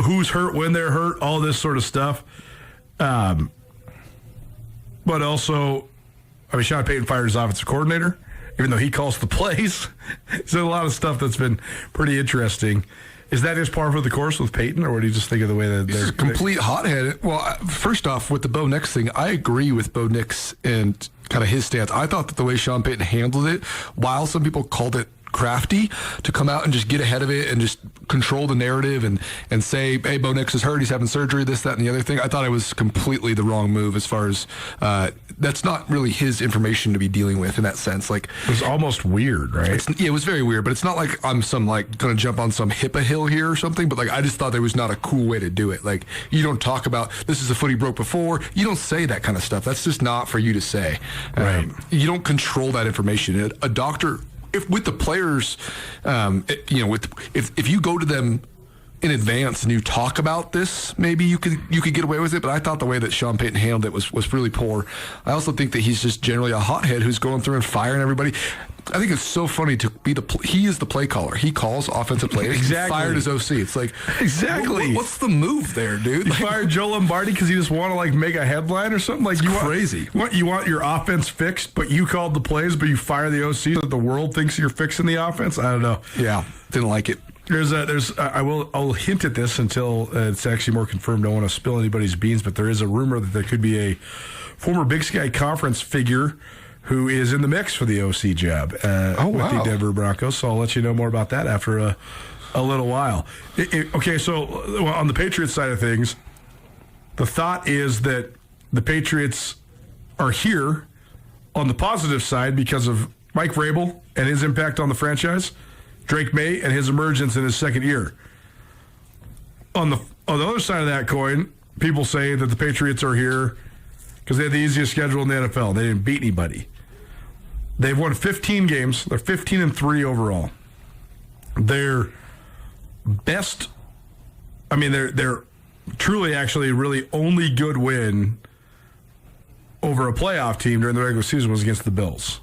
who's hurt when they're hurt, all this sort of stuff. But also, Sean Payton fired his offensive coordinator, even though he calls the plays. So a lot of stuff that's been pretty interesting. Is that just par for the course with Payton, or what do you just think of the way that they're complete hothead? Well, first off, with the Bo Nix thing, I agree with Bo Nix and kind of his stance. I thought that the way Sean Payton handled it, while some people called it crafty, to come out and just get ahead of it and just control the narrative and say, hey, Bo Nix is hurt, he's having surgery, this, that, and the other thing. I thought it was completely the wrong move as far as that's not really his information to be dealing with in that sense. Like, it was almost weird, right? It was very weird, but it's not like I'm going to jump on some HIPAA hill here or something, but like I just thought there was not a cool way to do it. Like, you don't talk about this is a foot he broke before. You don't say that kind of stuff. That's just not for you to say. Right. You don't control that information. A doctor, if with the players, if you go to them in advance and you talk about this, maybe you could get away with it. But I thought the way that Sean Payton handled it was really poor. I also think that he's just generally a hothead who's going through and firing everybody. I think it's so funny to be he is the play caller. He calls offensive plays. Exactly. He fired his OC. It's like, exactly. What's the move there, dude? You fired Joe Lombardi because you just want to make a headline or something? Like, you crazy. You want your offense fixed, but you called the plays, but you fire the OC so that the world thinks you're fixing the offense? I don't know. Yeah, didn't like it. I'll hint at this until it's actually more confirmed. Don't want to spill anybody's beans, but there is a rumor that there could be a former Big Sky Conference figure who is in the mix for the OC job with the Denver Broncos. So I'll let you know more about that after a little while. So on the Patriots side of things, the thought is that the Patriots are here on the positive side because of Mike Vrabel and his impact on the franchise, Drake May and his emergence in his second year. On the other side of that coin, people say that the Patriots are here because they had the easiest schedule in the NFL. They didn't beat anybody. They've won 15 games. They're 15-3 overall. Their best, they're truly actually really only good win over a playoff team during the regular season was against the Bills.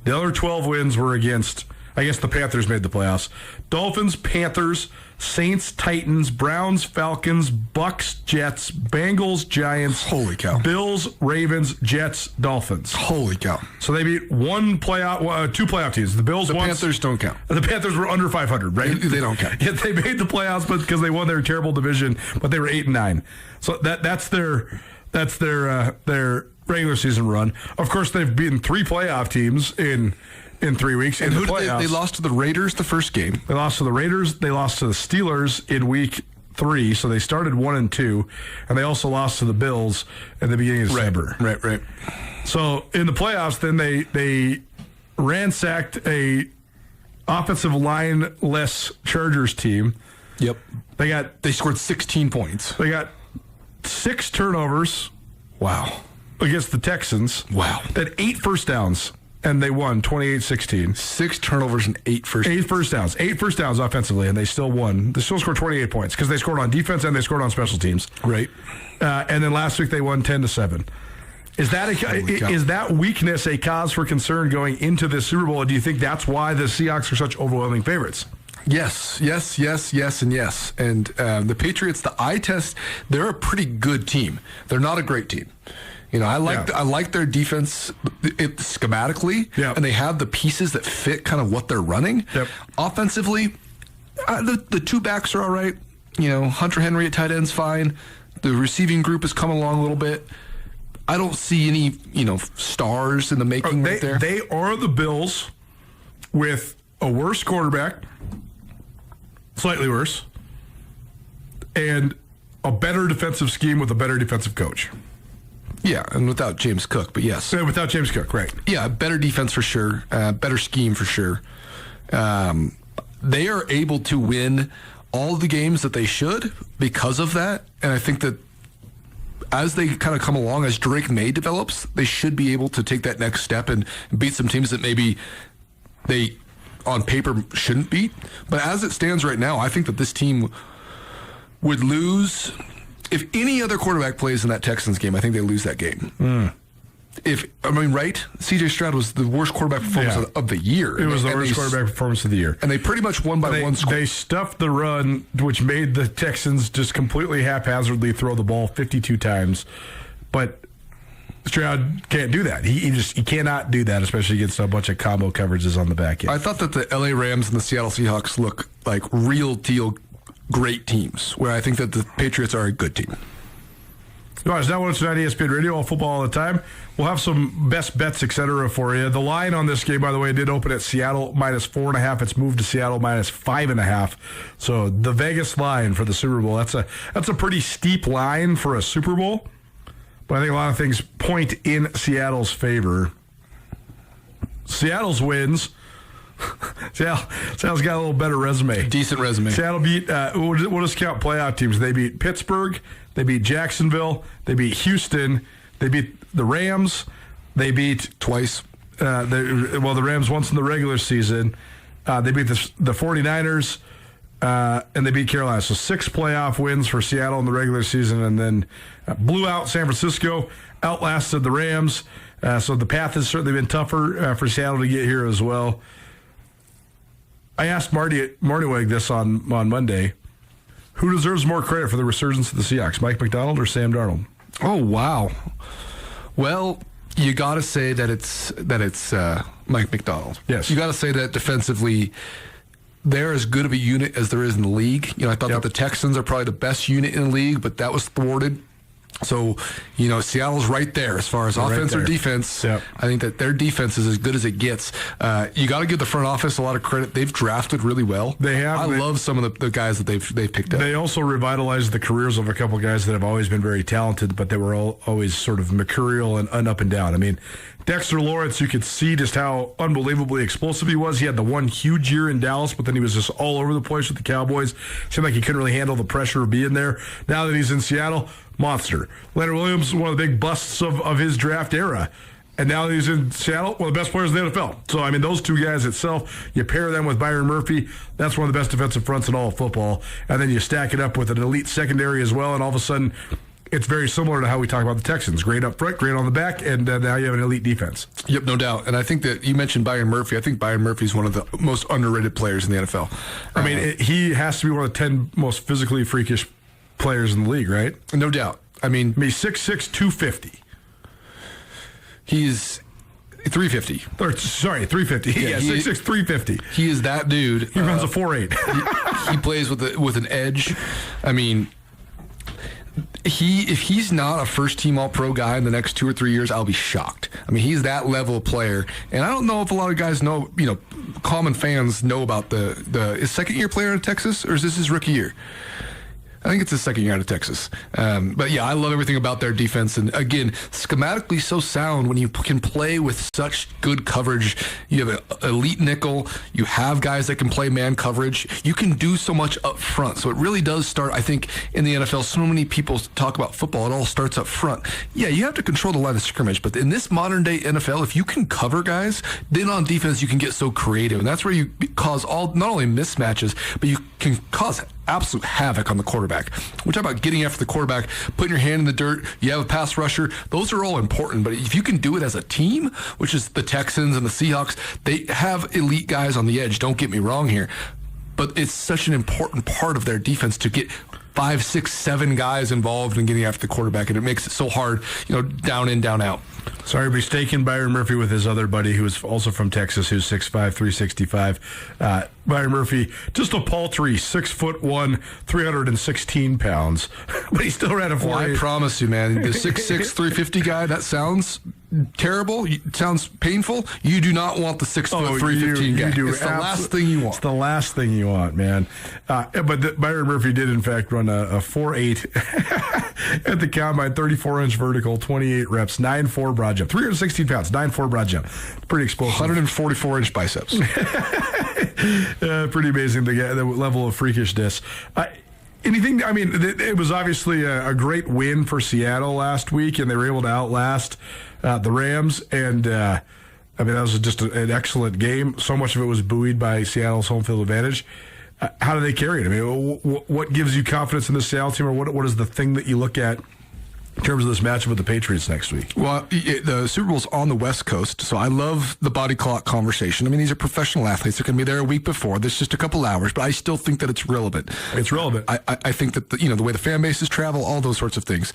The other 12 wins were against, I guess the Panthers made the playoffs. Dolphins, Panthers, Saints, Titans, Browns, Falcons, Bucks, Jets, Bengals, Giants. Holy cow. Bills, Ravens, Jets, Dolphins. Holy cow. So they beat two playoff teams. The Bills The Panthers don't count. The Panthers were under 500, right? They don't count. Yet they made the playoffs because they won their terrible division, but they were 8-9. So that's their regular season run. Of course, they've beaten 3 playoff teams in 3 weeks. And who did they lost to the Raiders the first game. They lost to the Raiders. They lost to the Steelers in week 3, so they started 1-2, and they also lost to the Bills at the beginning of December. Right. So in the playoffs, then they ransacked a offensive line-less Chargers team. Yep. They scored 16 points. They got 6 turnovers. Wow. Against the Texans. Wow. They had 8 first downs. And they won 28-16. 6 turnovers and 8 first downs. 8 first downs offensively, and they still won. They still scored 28 points because they scored on defense and they scored on special teams. Right. And then last week they won 10-7. Is that weakness a cause for concern going into this Super Bowl? Or do you think that's why the Seahawks are such overwhelming favorites? Yes, and yes. And the Patriots, the eye test, they're a pretty good team. They're not a great team. I like their defense schematically, and they have the pieces that fit kind of what they're running. Yep. Offensively, the 2 backs are all right. Hunter Henry at tight end's fine. The receiving group has come along a little bit. I don't see any, stars in the making right there. They are the Bills with a worse quarterback, slightly worse, and a better defensive scheme with a better defensive coach. Yeah, and without James Cook, but yes. Without James Cook, right. Yeah, better defense for sure, better scheme for sure. They are able to win all the games that they should because of that, and I think that as they kind of come along, as Drake May develops, they should be able to take that next step and beat some teams that maybe they on paper shouldn't beat. But as it stands right now, I think that this team would lose. If any other quarterback plays in that Texans game, I think they lose that game. Right? C.J. Stroud was the worst quarterback performance of the year. It was the worst quarterback performance of the year. And they pretty much won by one score. They stuffed the run, which made the Texans just completely haphazardly throw the ball 52 times. But Stroud can't do that. He cannot do that, especially against a bunch of combo coverages on the back end. I thought that the L.A. Rams and the Seattle Seahawks look like real deal great teams, where I think that the Patriots are a good team. Nuanez Now, it's on ESPN Radio, all football all the time. We'll have some best bets, etc. for you. The line on this game, by the way, did open at Seattle -4.5. It's moved to Seattle -5.5. So the Vegas line for the Super Bowl, that's a pretty steep line for a Super Bowl. But I think a lot of things point in Seattle's favor. Seattle's wins. Seattle's got a little better resume. Decent resume. Seattle beat, we'll just count playoff teams. They beat Pittsburgh. They beat Jacksonville. They beat Houston. They beat the Rams. They beat twice. The Rams once in the regular season. They beat the 49ers, and they beat Carolina. So 6 playoff wins for Seattle in the regular season, and then blew out San Francisco, outlasted the Rams. So the path has certainly been tougher for Seattle to get here as well. I asked Marty Morningweg this on Monday. Who deserves more credit for the resurgence of the Seahawks, Mike McDonald or Sam Darnold? Oh, wow. Well, you got to say that it's Mike McDonald. Yes. You got to say that defensively, they're as good of a unit as there is in the league. I thought that the Texans are probably the best unit in the league, but that was thwarted. So, Seattle's right there as far as offense or defense. Yep. I think that their defense is as good as it gets. You got to give the front office a lot of credit. They've drafted really well. They have. I love some of the guys that they've picked up. They also revitalized the careers of a couple guys that have always been very talented, but they were always sort of mercurial and up and down. I mean, Dexter Lawrence, you could see just how unbelievably explosive he was. He had the one huge year in Dallas, but then he was just all over the place with the Cowboys. Seemed like he couldn't really handle the pressure of being there. Now that he's in Seattle, monster. Leonard Williams, one of the big busts of his draft era. And now that he's in Seattle, one of the best players in the NFL. So, I mean, those two guys itself, you pair them with Byron Murphy, that's one of the best defensive fronts in all of football. And then you stack it up with an elite secondary as well, and all of a sudden, it's very similar to how we talk about the Texans. Great up front, great on the back, and now you have an elite defense. Yep, no doubt. And I think that you mentioned Byron Murphy. I think Byron Murphy is one of the most underrated players in the NFL. I mean, he has to be one of the 10 most physically freakish players in the league, right? No doubt. I mean, he's 6'6", 250. He's 350. Sorry, 350. Yeah, 6'6", 350. He is that dude. He runs a 4.8. He plays with an edge. I mean, if he's not a first-team All-Pro guy in the next 2 or 3 years, I'll be shocked. I mean, he's that level of player, and I don't know if a lot of guys know. Common fans know about is second-year player in Texas, or is this his rookie year? I think it's his second year out of Texas. But yeah, I love everything about their defense. And again, schematically so sound when you can play with such good coverage. You have an elite nickel. You have guys that can play man coverage. You can do so much up front. So it really does start, I think, in the NFL. So many people talk about football. It all starts up front. Yeah, you have to control the line of scrimmage. But in this modern day NFL, if you can cover guys, then on defense, you can get so creative. And that's where you cause not only mismatches, but you can cause absolute havoc on the quarterback. We're talking about getting after the quarterback, putting your hand in the dirt. You have a pass rusher. Those are all important. But if you can do it as a team, which is the Texans and the Seahawks, they have elite guys on the edge. Don't get me wrong here. But it's such an important part of their defense to get 5, 6, 7 guys involved in getting after the quarterback, and it makes it so hard, down in, down out. Sorry, mistaken Byron Murphy with his other buddy, who is also from Texas, who's 6'5", 365. Byron Murphy, just a paltry 6'1", 316 pounds, but he still ran a 4.8. I promise you, man, the 6'6", 350 guy, that sounds terrible. It sounds painful. You do not want the 6 foot 315 guy. It's the last thing you want. It's the last thing you want, man. But Byron Murphy did, in fact, run a 4.8 at the combine, 34-inch vertical, 28 reps, 9.4 broad jump, 316 pounds, 9.4 broad jump. Pretty explosive. 144-inch biceps. Pretty amazing, the level of freakishness. It was obviously a great win for Seattle last week, and they were able to outlast the Rams. And I mean, that was just an excellent game. So much of it was buoyed by Seattle's home field advantage. How do they carry it? I mean, what gives you confidence in the Seattle team, or what is the thing that you look at in terms of this matchup with the Patriots next week? Well, the Super Bowl's on the West Coast, so I love the body clock conversation. I mean, these are professional athletes. They're going to be there a week before. There's just a couple hours, but I still think that it's relevant. It's relevant. I think that the way the fan bases travel, all those sorts of things.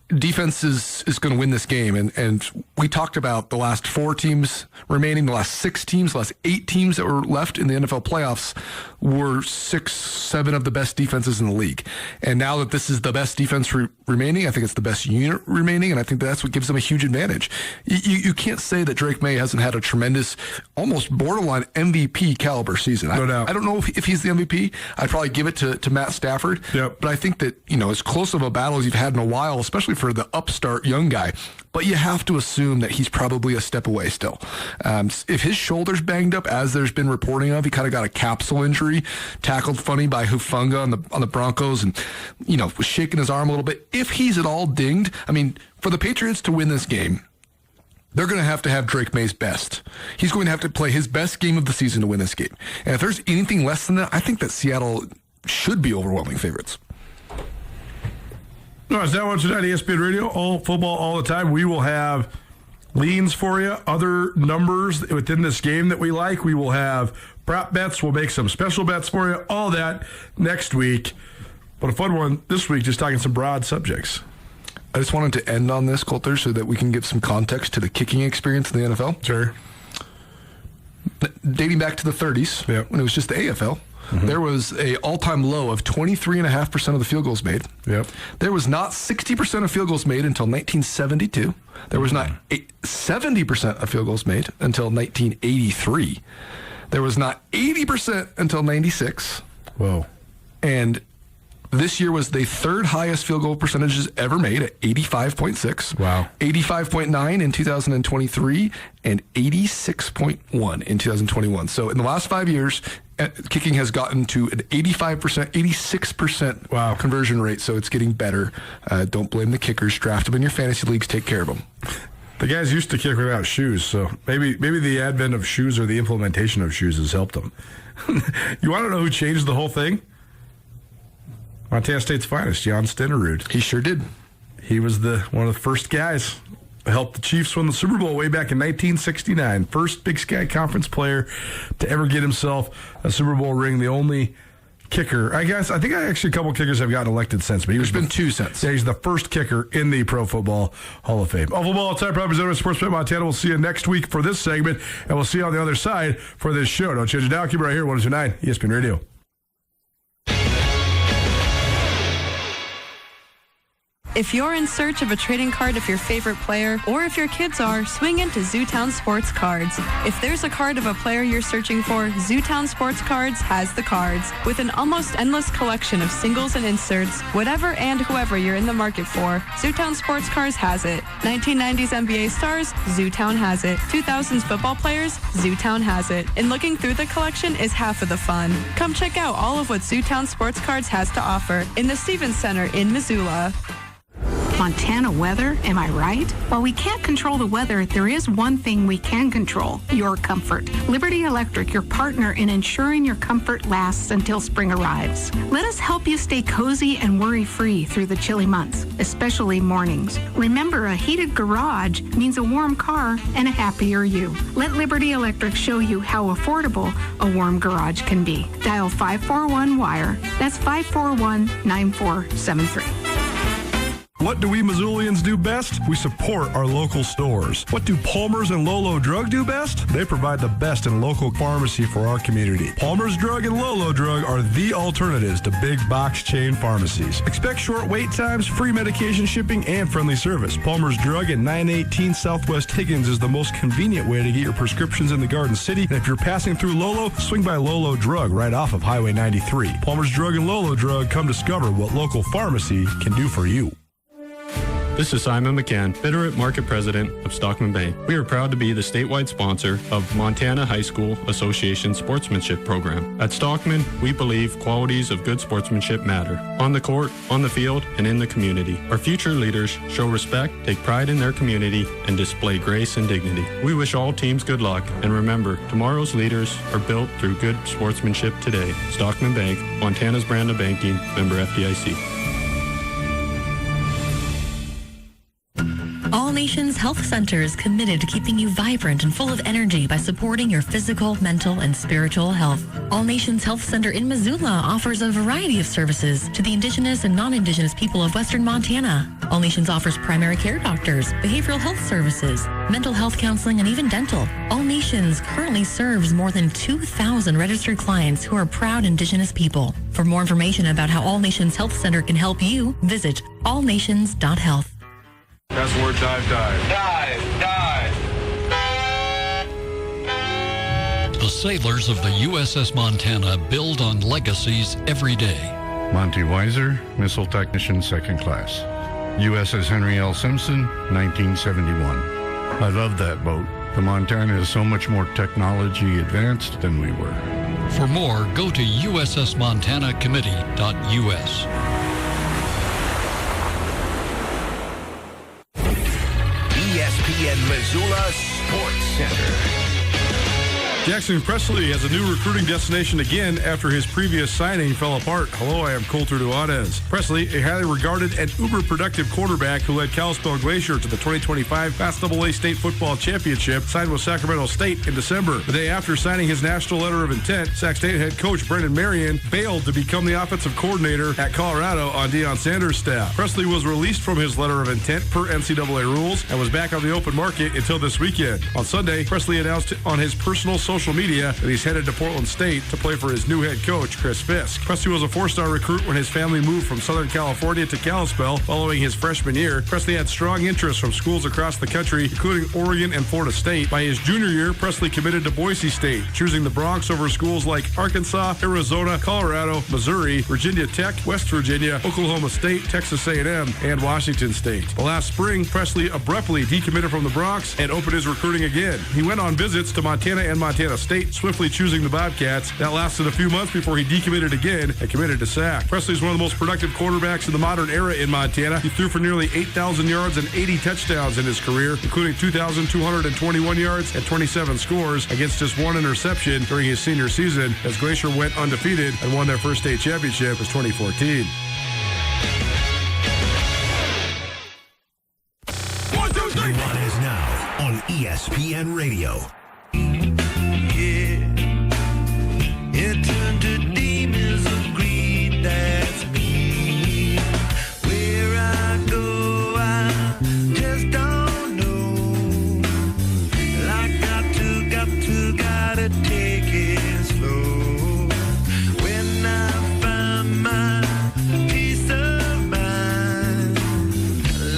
Defense is going to win this game, and we talked about the last 4 teams remaining, the last 6 teams, the last 8 teams that were left in the NFL playoffs were 6, 7 of the best defenses in the league. And now that this is the best defense remaining, I think it's the best unit remaining, and I think that's what gives them a huge advantage. You can't say that Drake May hasn't had a tremendous, almost borderline MVP caliber season. No doubt. I don't know if he's the MVP. I'd probably give it to Matt Stafford. Yep. But I think that, as close of a battle as you've had in a while, especially for the upstart young guy, but you have to assume that he's probably a step away still. If his shoulder's banged up, as there's been reporting of, he kind of got a capsule injury, tackled funny by Hufanga on the Broncos, and was shaking his arm a little bit. If he's at all dinged, I mean, for the Patriots to win this game, they're going to have Drake May's best. He's going to have to play his best game of the season to win this game. And if there's anything less than that, I think that Seattle should be overwhelming favorites. No, it's now on tonight, ESPN Radio, all football all the time. We will have leans for you, other numbers within this game that we like. We will have prop bets. We'll make some special bets for you. All that next week. But a fun one this week, just talking some broad subjects. I just wanted to end on this, Coulter, so that we can give some context to the kicking experience in the NFL. Sure. Dating back to the 30s, when it was just the AFL, there was a all-time low of 23.5% of the field goals made. Yep. There was not 60% of field goals made until 1972. There was not 70% of field goals made until 1983. There was not 80% until 96. Whoa. And this year was the 3rd highest field goal percentages ever made at 85.6. Wow. 85.9 in 2023 and 86.1 in 2021. So in the last 5 years, kicking has gotten to an 85%, 86% conversion rate. So it's getting better. Don't blame the kickers. Draft them in your fantasy leagues. Take care of them. The guys used to kick without shoes, so maybe the advent of shoes or the implementation of shoes has helped them. You want to know who changed the whole thing? Montana State's finest, Jan Stenerud. He sure did. He was one of the first guys to help the Chiefs win the Super Bowl way back in 1969. First Big Sky Conference player to ever get himself a Super Bowl ring. The only kicker, I think actually a couple kickers have gotten elected since. But There's been 2 since. Yeah, he's the first kicker in the Pro Football Hall of Fame. All football all time, representative of SportsBet Montana. We'll see you next week for this segment, and we'll see you on the other side for this show. Don't change it now. Keep it right here, 102.9 ESPN Radio. If you're in search of a trading card of your favorite player, or if your kids are, swing into Zootown Sports Cards. If there's a card of a player you're searching for, Zootown Sports Cards has the cards. With an almost endless collection of singles and inserts, whatever and whoever you're in the market for, Zootown Sports Cards has it. 1990s NBA stars, Zootown has it. 2000s football players, Zootown has it. And looking through the collection is half of the fun. Come check out all of what Zootown Sports Cards has to offer in the Stevens Center in Missoula. Montana weather, am I right? While we can't control the weather, there is one thing we can control, your comfort. Liberty Electric, your partner in ensuring your comfort lasts until spring arrives. Let us help you stay cozy and worry-free through the chilly months, especially mornings. Remember, a heated garage means a warm car and a happier you. Let Liberty Electric show you how affordable a warm garage can be. Dial 541-WIRE. That's 541-9473. What do we Missoulians do best? We support our local stores. What do Palmer's and Lolo Drug do best? They provide the best in local pharmacy for our community. Palmer's Drug and Lolo Drug are the alternatives to big box chain pharmacies. Expect short wait times, free medication shipping, and friendly service. Palmer's Drug at 918 Southwest Higgins is the most convenient way to get your prescriptions in the Garden City. And if you're passing through Lolo, swing by Lolo Drug right off of Highway 93. Palmer's Drug and Lolo Drug, come discover what local pharmacy can do for you. This is Simon McCann, Bitterroot Market President of Stockman Bank. We are proud to be the statewide sponsor of Montana High School Association Sportsmanship Program. At Stockman, we believe qualities of good sportsmanship matter. On the court, on the field, and in the community. Our future leaders show respect, take pride in their community, and display grace and dignity. We wish all teams good luck, and remember, tomorrow's leaders are built through good sportsmanship today. Stockman Bank, Montana's brand of banking, member FDIC. All Nations Health Center is committed to keeping you vibrant and full of energy by supporting your physical, mental, and spiritual health. All Nations Health Center in Missoula offers a variety of services to the Indigenous and non-Indigenous people of Western Montana. All Nations offers primary care doctors, behavioral health services, mental health counseling, and even dental. All Nations currently serves more than 2,000 registered clients who are proud Indigenous people. For more information about how All Nations Health Center can help you, visit allnations.health. Password dive. The sailors of the USS Montana build on legacies every day. Monty Weiser, Missile Technician, 2nd Class. USS Henry L. Simpson, 1971. I love that boat. The Montana is so much more technology advanced than we were. For more, go to ussmontanacommittee.us. ESPN Missoula Sports Center. Jackson Presley has a new recruiting destination again after his previous signing fell apart. Hello, I am Colter Nuanez. Presley, a highly regarded and uber-productive quarterback who led Kalispell Glacier to the 2025 FAST-AA State Football Championship, signed with Sacramento State in December. The day after signing his national letter of intent, Sac State head coach Brendan Marion bailed to become the offensive coordinator at Colorado on Deion Sanders' staff. Presley was released from his letter of intent per NCAA rules and was back on the open market until this weekend. On Sunday, Presley announced on his personal social media that he's headed to Portland State to play for his new head coach, Chris Fisk. Presley was a 4-star recruit when his family moved from Southern California to Kalispell following his freshman year. Presley had strong interest from schools across the country, including Oregon and Florida State. By his junior year, Presley committed to Boise State, choosing the Bronx over schools like Arkansas, Arizona, Colorado, Missouri, Virginia Tech, West Virginia, Oklahoma State, Texas A&M, and Washington State. The last spring, Presley abruptly decommitted from the Bronx and opened his recruiting again. He went on visits to Montana and Montana State, swiftly choosing the Bobcats. That lasted a few months before he decommitted again and committed to Sac. Presley is one of the most productive quarterbacks in the modern era in Montana. He threw for nearly 8,000 yards and 80 touchdowns in his career, including 2,221 yards and 27 scores against just one interception during his senior season as Glacier went undefeated and won their first state championship in 2014. Nuanez Now on ESPN Radio. It turned to demons of greed, that's me. Where I go, I just don't know. Like gotta take it slow. When I find my peace of mind,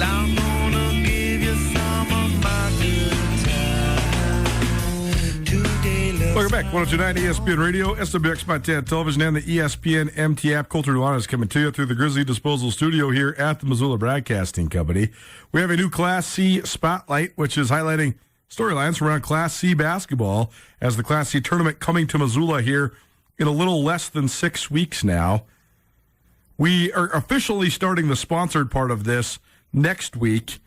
I'm gonna give you some of my good time. Today, Welcome back. 102.9 ESPN Radio, SWX Montana Television, and the ESPN MT app. Colter Nuanez coming to you through the Grizzly Disposal Studio here at the Missoula Broadcasting Company. We have a new Class C spotlight, which is highlighting storylines around Class C basketball as the Class C tournament coming to Missoula here in a little less than 6 weeks now. We are officially starting the sponsored part of this next week,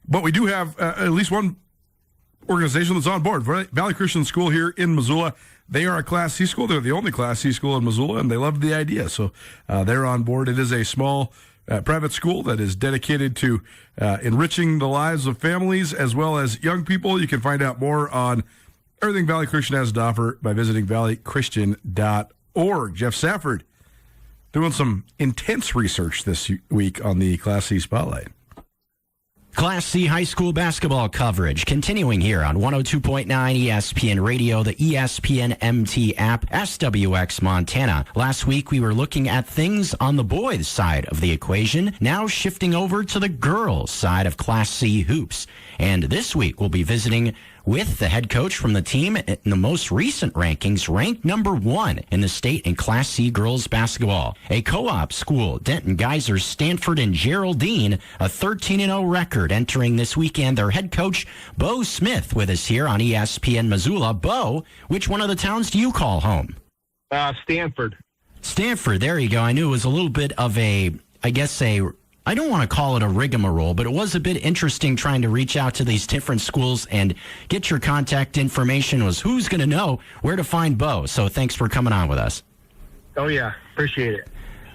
but we do have at least one organization that's on board. Valley Christian School here in Missoula. They are a Class C school. They're the only Class C school in Missoula, and they love the idea. So they're on board. It is a small private school that is dedicated to enriching the lives of families as well as young people. You can find out more on everything Valley Christian has to offer by visiting valleychristian.org. Jeff Safford doing some intense research this week on the Class C Spotlight. Class C high school basketball coverage continuing here on 102.9 ESPN Radio, the ESPN MT app, SWX Montana. Last week we were looking at things on the boys' side of the equation, now shifting over to the girls' side of Class C hoops. And this week we'll be visiting with the head coach from the team in the most recent rankings, ranked number 1 in the state in Class C girls basketball. A co-op school, Denton, Geyser, Stanford, and Geraldine, a 13-0 record entering this weekend. Their head coach, Bo Smith, with us here on ESPN Missoula. Bo, which one of the towns do you call home? Stanford. Stanford, there you go. I knew it was a little bit of I don't want to call it a rigmarole, but it was a bit interesting trying to reach out to these different schools and get your contact information. Was who's going to know where to find Bo. So thanks for coming on with us. Oh, yeah. Appreciate it.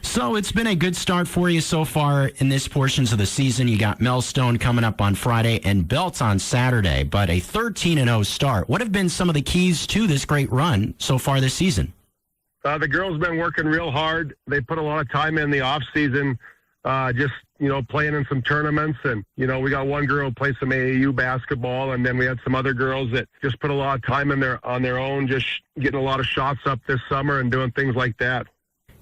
So it's been a good start for you so far in this portions of the season. You got Millstone coming up on Friday and Belt on Saturday, but a 13-0 start. What have been some of the keys to this great run so far this season? The girls been working real hard. They put a lot of time in the off season, just, playing in some tournaments. And, we got one girl who plays some AAU basketball, and then we had some other girls that just put a lot of time in on their own, just getting a lot of shots up this summer and doing things like that.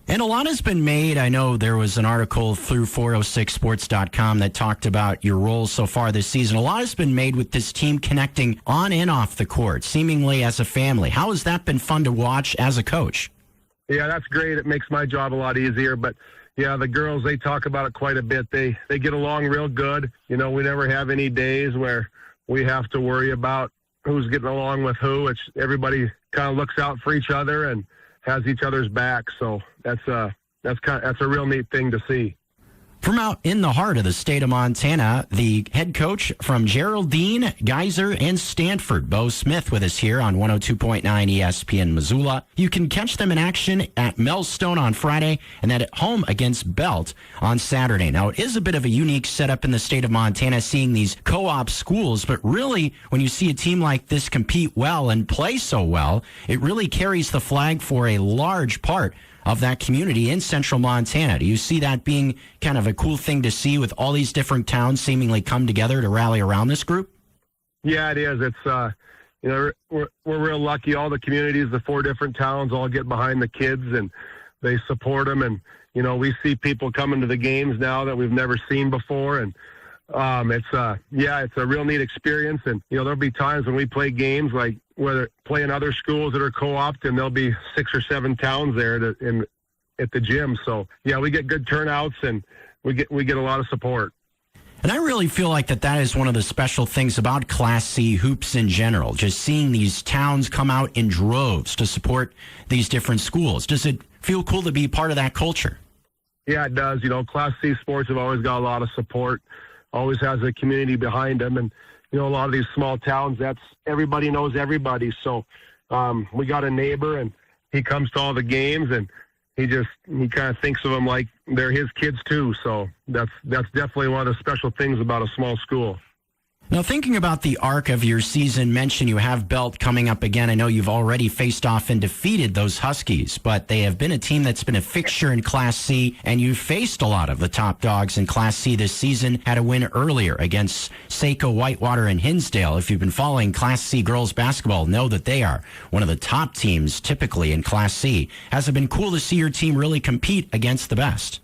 And a lot has been made. I know there was an article through 406sports.com that talked about your roles so far this season. A lot has been made with this team connecting on and off the court, seemingly as a family. How has that been fun to watch as a coach? Yeah, that's great. It makes my job a lot easier. But, yeah, the girls, they talk about it quite a bit. They get along real good. We never have any days where we have to worry about who's getting along with who. It's everybody kind of looks out for each other and has each other's back. So that's a real neat thing to see. From out in the heart of the state of Montana, the head coach from Geraldine, Geyser, and Stanford, Bo Smith, with us here on 102.9 ESPN Missoula. You can catch them in action at Millstone on Friday and then at home against Belt on Saturday. Now, it is a bit of a unique setup in the state of Montana, seeing these co-op schools, but really, when you see a team like this compete well and play so well, it really carries the flag for a large part of that community in central Montana. Do you see that being kind of a cool thing to see with all these different towns seemingly come together to rally around this group? Yeah, it is. It's, we're real lucky. All the communities, the 4 different towns all get behind the kids and they support them. And, we see people coming to the games now that we've never seen before. And it's a real neat experience. And, there'll be times when we play games like whether playing other schools that are co-opted, and there'll be 6 or 7 towns there at the gym. So, yeah, we get good turnouts and we get a lot of support. And I really feel like that is one of the special things about Class C hoops in general, just seeing these towns come out in droves to support these different schools. Does it feel cool to be part of that culture? Yeah, it does. Class C sports have always got a lot of support, always has a community behind them. And, a lot of these small towns, that's everybody knows everybody. So we got a neighbor, and he comes to all the games, and he kind of thinks of them like they're his kids too. So that's definitely one of the special things about a small school. Now, thinking about the arc of your season, mention you have Belt coming up again. I know you've already faced off and defeated those Huskies, but they have been a team that's been a fixture in Class C, and you've faced a lot of the top dogs in Class C this season. Had a win earlier against Saco, Whitewater, and Hinsdale. If you've been following Class C girls basketball, know that they are one of the top teams typically in Class C. Has it been cool to see your team really compete against the best?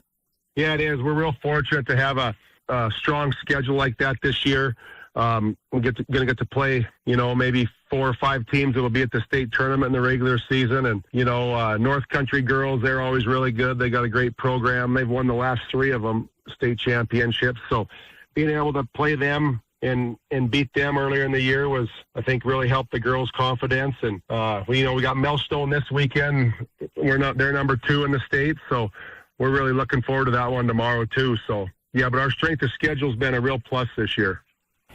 Yeah, it is. We're real fortunate to have a strong schedule like that this year. We're going to get to play, maybe 4 or 5 teams that will be at the state tournament in the regular season. And, North Country girls, they're always really good. They got a great program. They've won the last 3 of them state championships. So being able to play them and beat them earlier in the year was, I think, really helped the girls' confidence. And, we got Millstone this weekend. They're number 2 in the state. So we're really looking forward to that one tomorrow too. So, yeah, but our strength of schedule has been a real plus this year.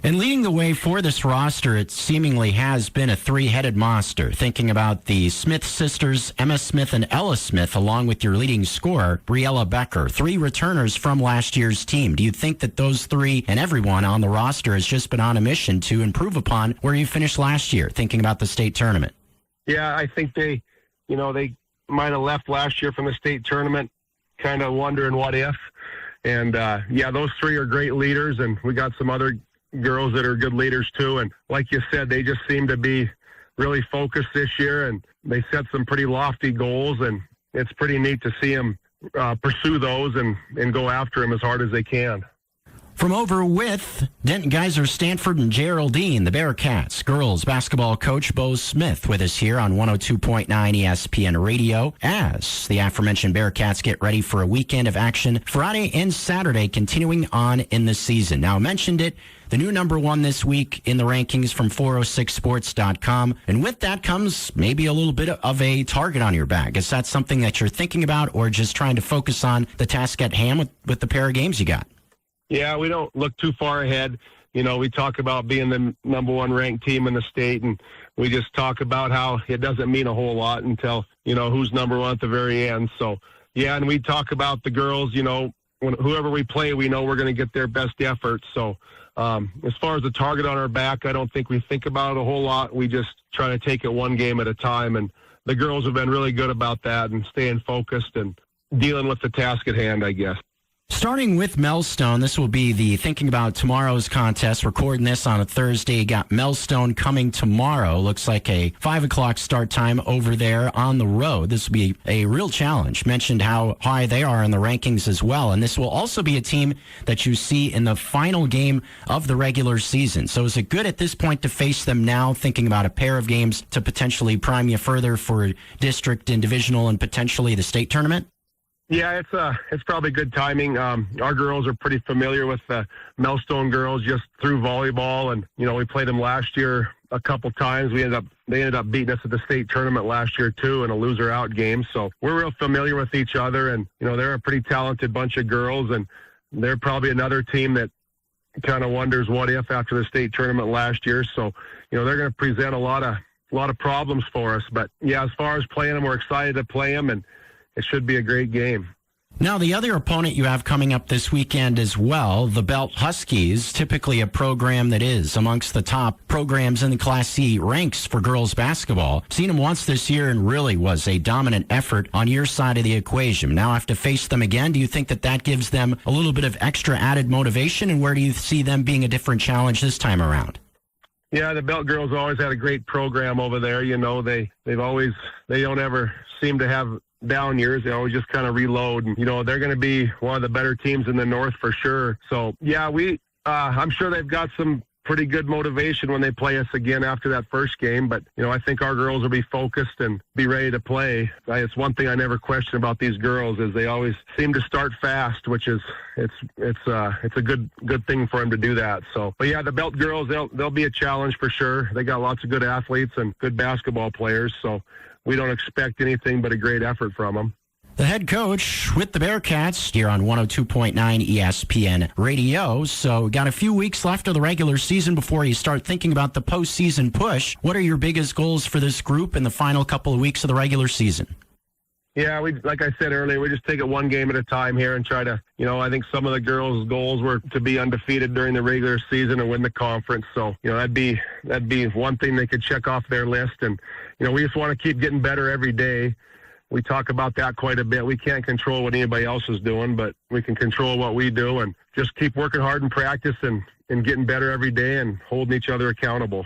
And leading the way for this roster, it seemingly has been a 3-headed monster. Thinking about the Smith sisters, Emma Smith and Ella Smith, along with your leading scorer, Briella Becker, 3 returners from last year's team. Do you think that those 3 and everyone on the roster has just been on a mission to improve upon where you finished last year, thinking about the state tournament? Yeah, I think they might have left last year from the state tournament kind of wondering what if. And, those 3 are great leaders, and we got some other girls that are good leaders too. And like you said, they just seem to be really focused this year, and they set some pretty lofty goals, and it's pretty neat to see them pursue those and go after them as hard as they can. From over with Denton Geyser, Stanford, and Geraldine, the Bearcats girls basketball coach Bo Smith with us here on 102.9 ESPN Radio as the aforementioned Bearcats get ready for a weekend of action Friday and Saturday, continuing on in the season. Now, I mentioned it, the new number one this week in the rankings from 406sports.com. And with that comes maybe a little bit of a target on your back. Is that something that you're thinking about or just trying to focus on the task at hand with the pair of games you got? Yeah, we don't look too far ahead. You know, we talk about being the number one ranked team in the state, and we just talk about how it doesn't mean a whole lot until, you know, who's number one at the very end. So, yeah, and we talk about the girls, you know, whoever we play, we know we're going to get their best effort. So as far as the target on our back, I don't think we think about it a whole lot. We just try to take it one game at a time, and the girls have been really good about that and staying focused and dealing with the task at hand, I guess. Starting with Melstone, this will be the thinking about tomorrow's contest. Recording this on a Thursday. Got Melstone coming tomorrow. Looks like a 5 o'clock start time over there on the road. This will be a real challenge. Mentioned how high they are in the rankings as well. And this will also be a team that you see in the final game of the regular season. So is it good at this point to face them now, thinking about a pair of games to potentially prime you further for district and divisional and potentially the state tournament? Yeah, it's probably good timing. Our girls are pretty familiar with the Melstone girls just through volleyball, and you know we played them last year a couple times. They ended up beating us at the state tournament last year too in a loser out game. So we're real familiar with each other, and you know they're a pretty talented bunch of girls, and they're probably another team that kind of wonders what if after the state tournament last year. So you know they're going to present a lot of problems for us. But yeah, as far as playing them, we're excited to play them, and it should be a great game. Now, the other opponent you have coming up this weekend as well, the Belt Huskies, typically a program that is amongst the top programs in the Class C ranks for girls basketball. Seen them once this year and really was a dominant effort on your side of the equation. Now have to face them again. Do you think that gives them a little bit of extra added motivation, and where do you see them being a different challenge this time around? Yeah, the Belt girls always had a great program over there. You know, they don't ever seem to have down years. They always just kind of reload, and you know they're going to be one of the better teams in the north for sure. So yeah, I'm sure they've got some pretty good motivation when they play us again after that first game. But you know I think our girls will be focused and be ready to play. It's one thing I never question about these girls is they always seem to start fast, which is it's a good thing for them to do that. So, but yeah, the Belt girls they'll be a challenge for sure. They got lots of good athletes and good basketball players. So we don't expect anything but a great effort from them. The head coach with the Bearcats here on 102.9 ESPN Radio. So we got a few weeks left of the regular season before you start thinking about the postseason push. What are your biggest goals for this group in the final couple of weeks of the regular season? Yeah, like I said earlier, we just take it one game at a time here and try to, you know, I think some of the girls' goals were to be undefeated during the regular season and win the conference. So, you know, that'd be one thing they could check off their list. And, you know, we just want to keep getting better every day. We talk about that quite a bit. We can't control what anybody else is doing, but we can control what we do and just keep working hard in practice and getting better every day and holding each other accountable.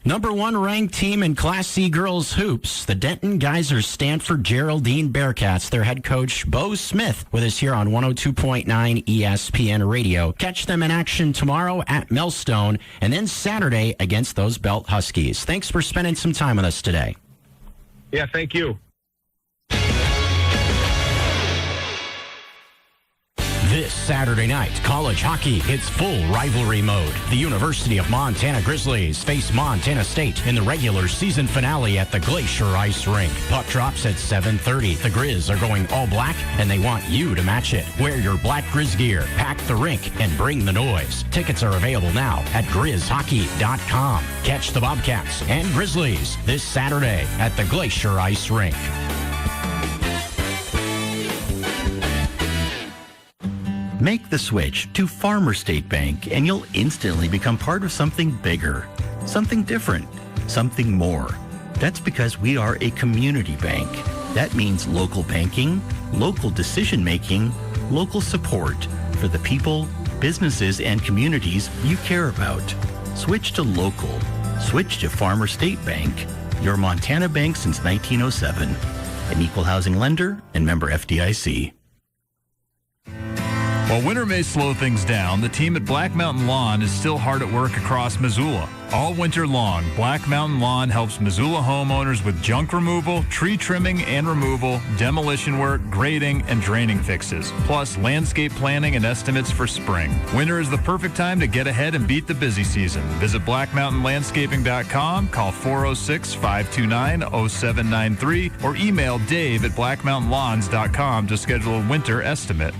Number one ranked team in Class C girls hoops, the Denton Geyser Stanford Geraldine Bearcats. Their head coach, Bo Smith, with us here on 102.9 ESPN Radio. Catch them in action tomorrow at Melstone and then Saturday against those Belt Huskies. Thanks for spending some time with us today. Yeah, thank you. This Saturday night, college hockey hits full rivalry mode. The University of Montana Grizzlies face Montana State in the regular season finale at the Glacier Ice Rink. Puck drops at 7:30. The Grizz are going all black, and they want you to match it. Wear your black Grizz gear, pack the rink, and bring the noise. Tickets are available now at grizzhockey.com. Catch the Bobcats and Grizzlies this Saturday at the Glacier Ice Rink. Make the switch to Farmer State Bank and you'll instantly become part of something bigger, something different, something more. That's because we are a community bank. That means local banking, local decision-making, local support for the people, businesses, and communities you care about. Switch to local. Switch to Farmer State Bank, your Montana bank since 1907. An equal housing lender and member FDIC. While winter may slow things down, the team at Black Mountain Lawn is still hard at work across Missoula. All winter long, Black Mountain Lawn helps Missoula homeowners with junk removal, tree trimming and removal, demolition work, grading, and draining fixes, plus landscape planning and estimates for spring. Winter is the perfect time to get ahead and beat the busy season. Visit blackmountainlandscaping.com, call 406-529-0793, or email Dave at blackmountainlawns.com to schedule a winter estimate.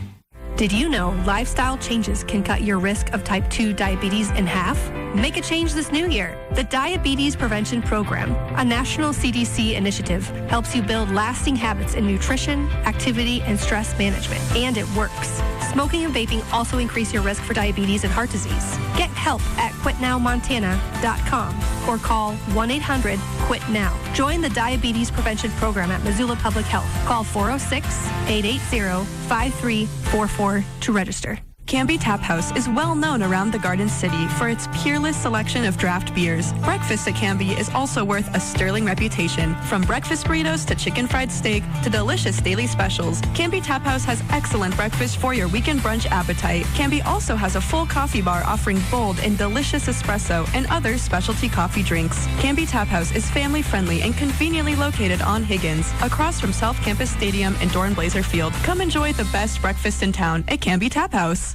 Did you know lifestyle changes can cut your risk of type 2 diabetes in half? Make a change this new year. The Diabetes Prevention Program, a national CDC initiative, helps you build lasting habits in nutrition, activity, and stress management. And it works. Smoking and vaping also increase your risk for diabetes and heart disease. Get help at quitnowmontana.com or call 1-800-QUIT-NOW. Join the Diabetes Prevention Program at Missoula Public Health. Call 406-880-5344 to register. Canby Tap House is well known around the Garden City for its peerless selection of draft beers. Breakfast at Canby is also worth a sterling reputation. From breakfast burritos to chicken fried steak to delicious daily specials, Canby Tap House has excellent breakfast for your weekend brunch appetite. Canby also has a full coffee bar offering bold and delicious espresso and other specialty coffee drinks. Canby Tap House is family friendly and conveniently located on Higgins, across from South Campus Stadium and Dorn Blazer Field. Come enjoy the best breakfast in town at Canby Tap House.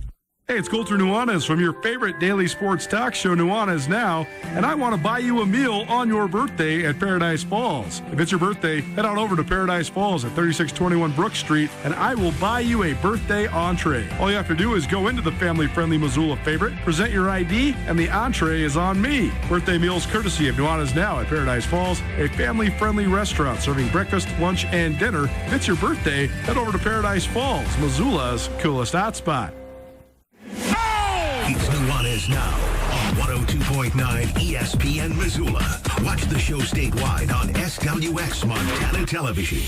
Hey, it's Colter Nuanez from your favorite daily sports talk show, Nuanez Now, and I want to buy you a meal on your birthday at Paradise Falls. If it's your birthday, head on over to Paradise Falls at 3621 Brook Street, and I will buy you a birthday entree. All you have to do is go into the family-friendly Missoula favorite, present your ID, and the entree is on me. Birthday meals courtesy of Nuanez Now at Paradise Falls, a family-friendly restaurant serving breakfast, lunch, and dinner. If it's your birthday, head over to Paradise Falls, Missoula's coolest hotspot. It's Nuanez Now on 102.9 ESPN Missoula. Watch the show statewide on SWX Montana Television.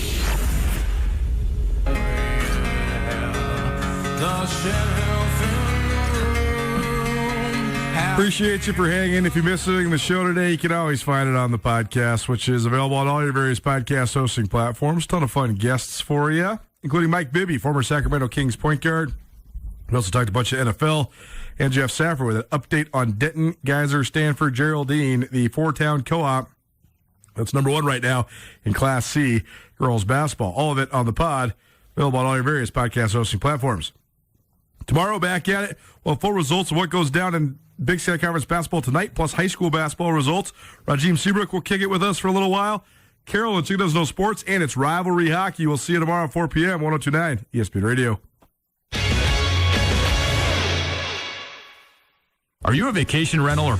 Appreciate you for hanging. If you're missing the show today, you can always find it on the podcast, which is available on all your various podcast hosting platforms. Ton of fun guests for you, including Mike Bibby, former Sacramento Kings point guard. We also talked a bunch of NFL, and Jeff Saffer with an update on Denton, Geyser, Stanford, Geraldine, the four-town co-op. That's number one right now in Class C girls basketball. All of it on the pod, available on all your various podcast hosting platforms. Tomorrow, back at it. Well, full results of what goes down in Big Sky Conference basketball tonight, plus high school basketball results. Rajim Seabrook will kick it with us for a little while. Carolyn, she does no sports, and it's rivalry hockey. We'll see you tomorrow at 4 p.m., 102.9 ESPN Radio. Are you a vacation rental or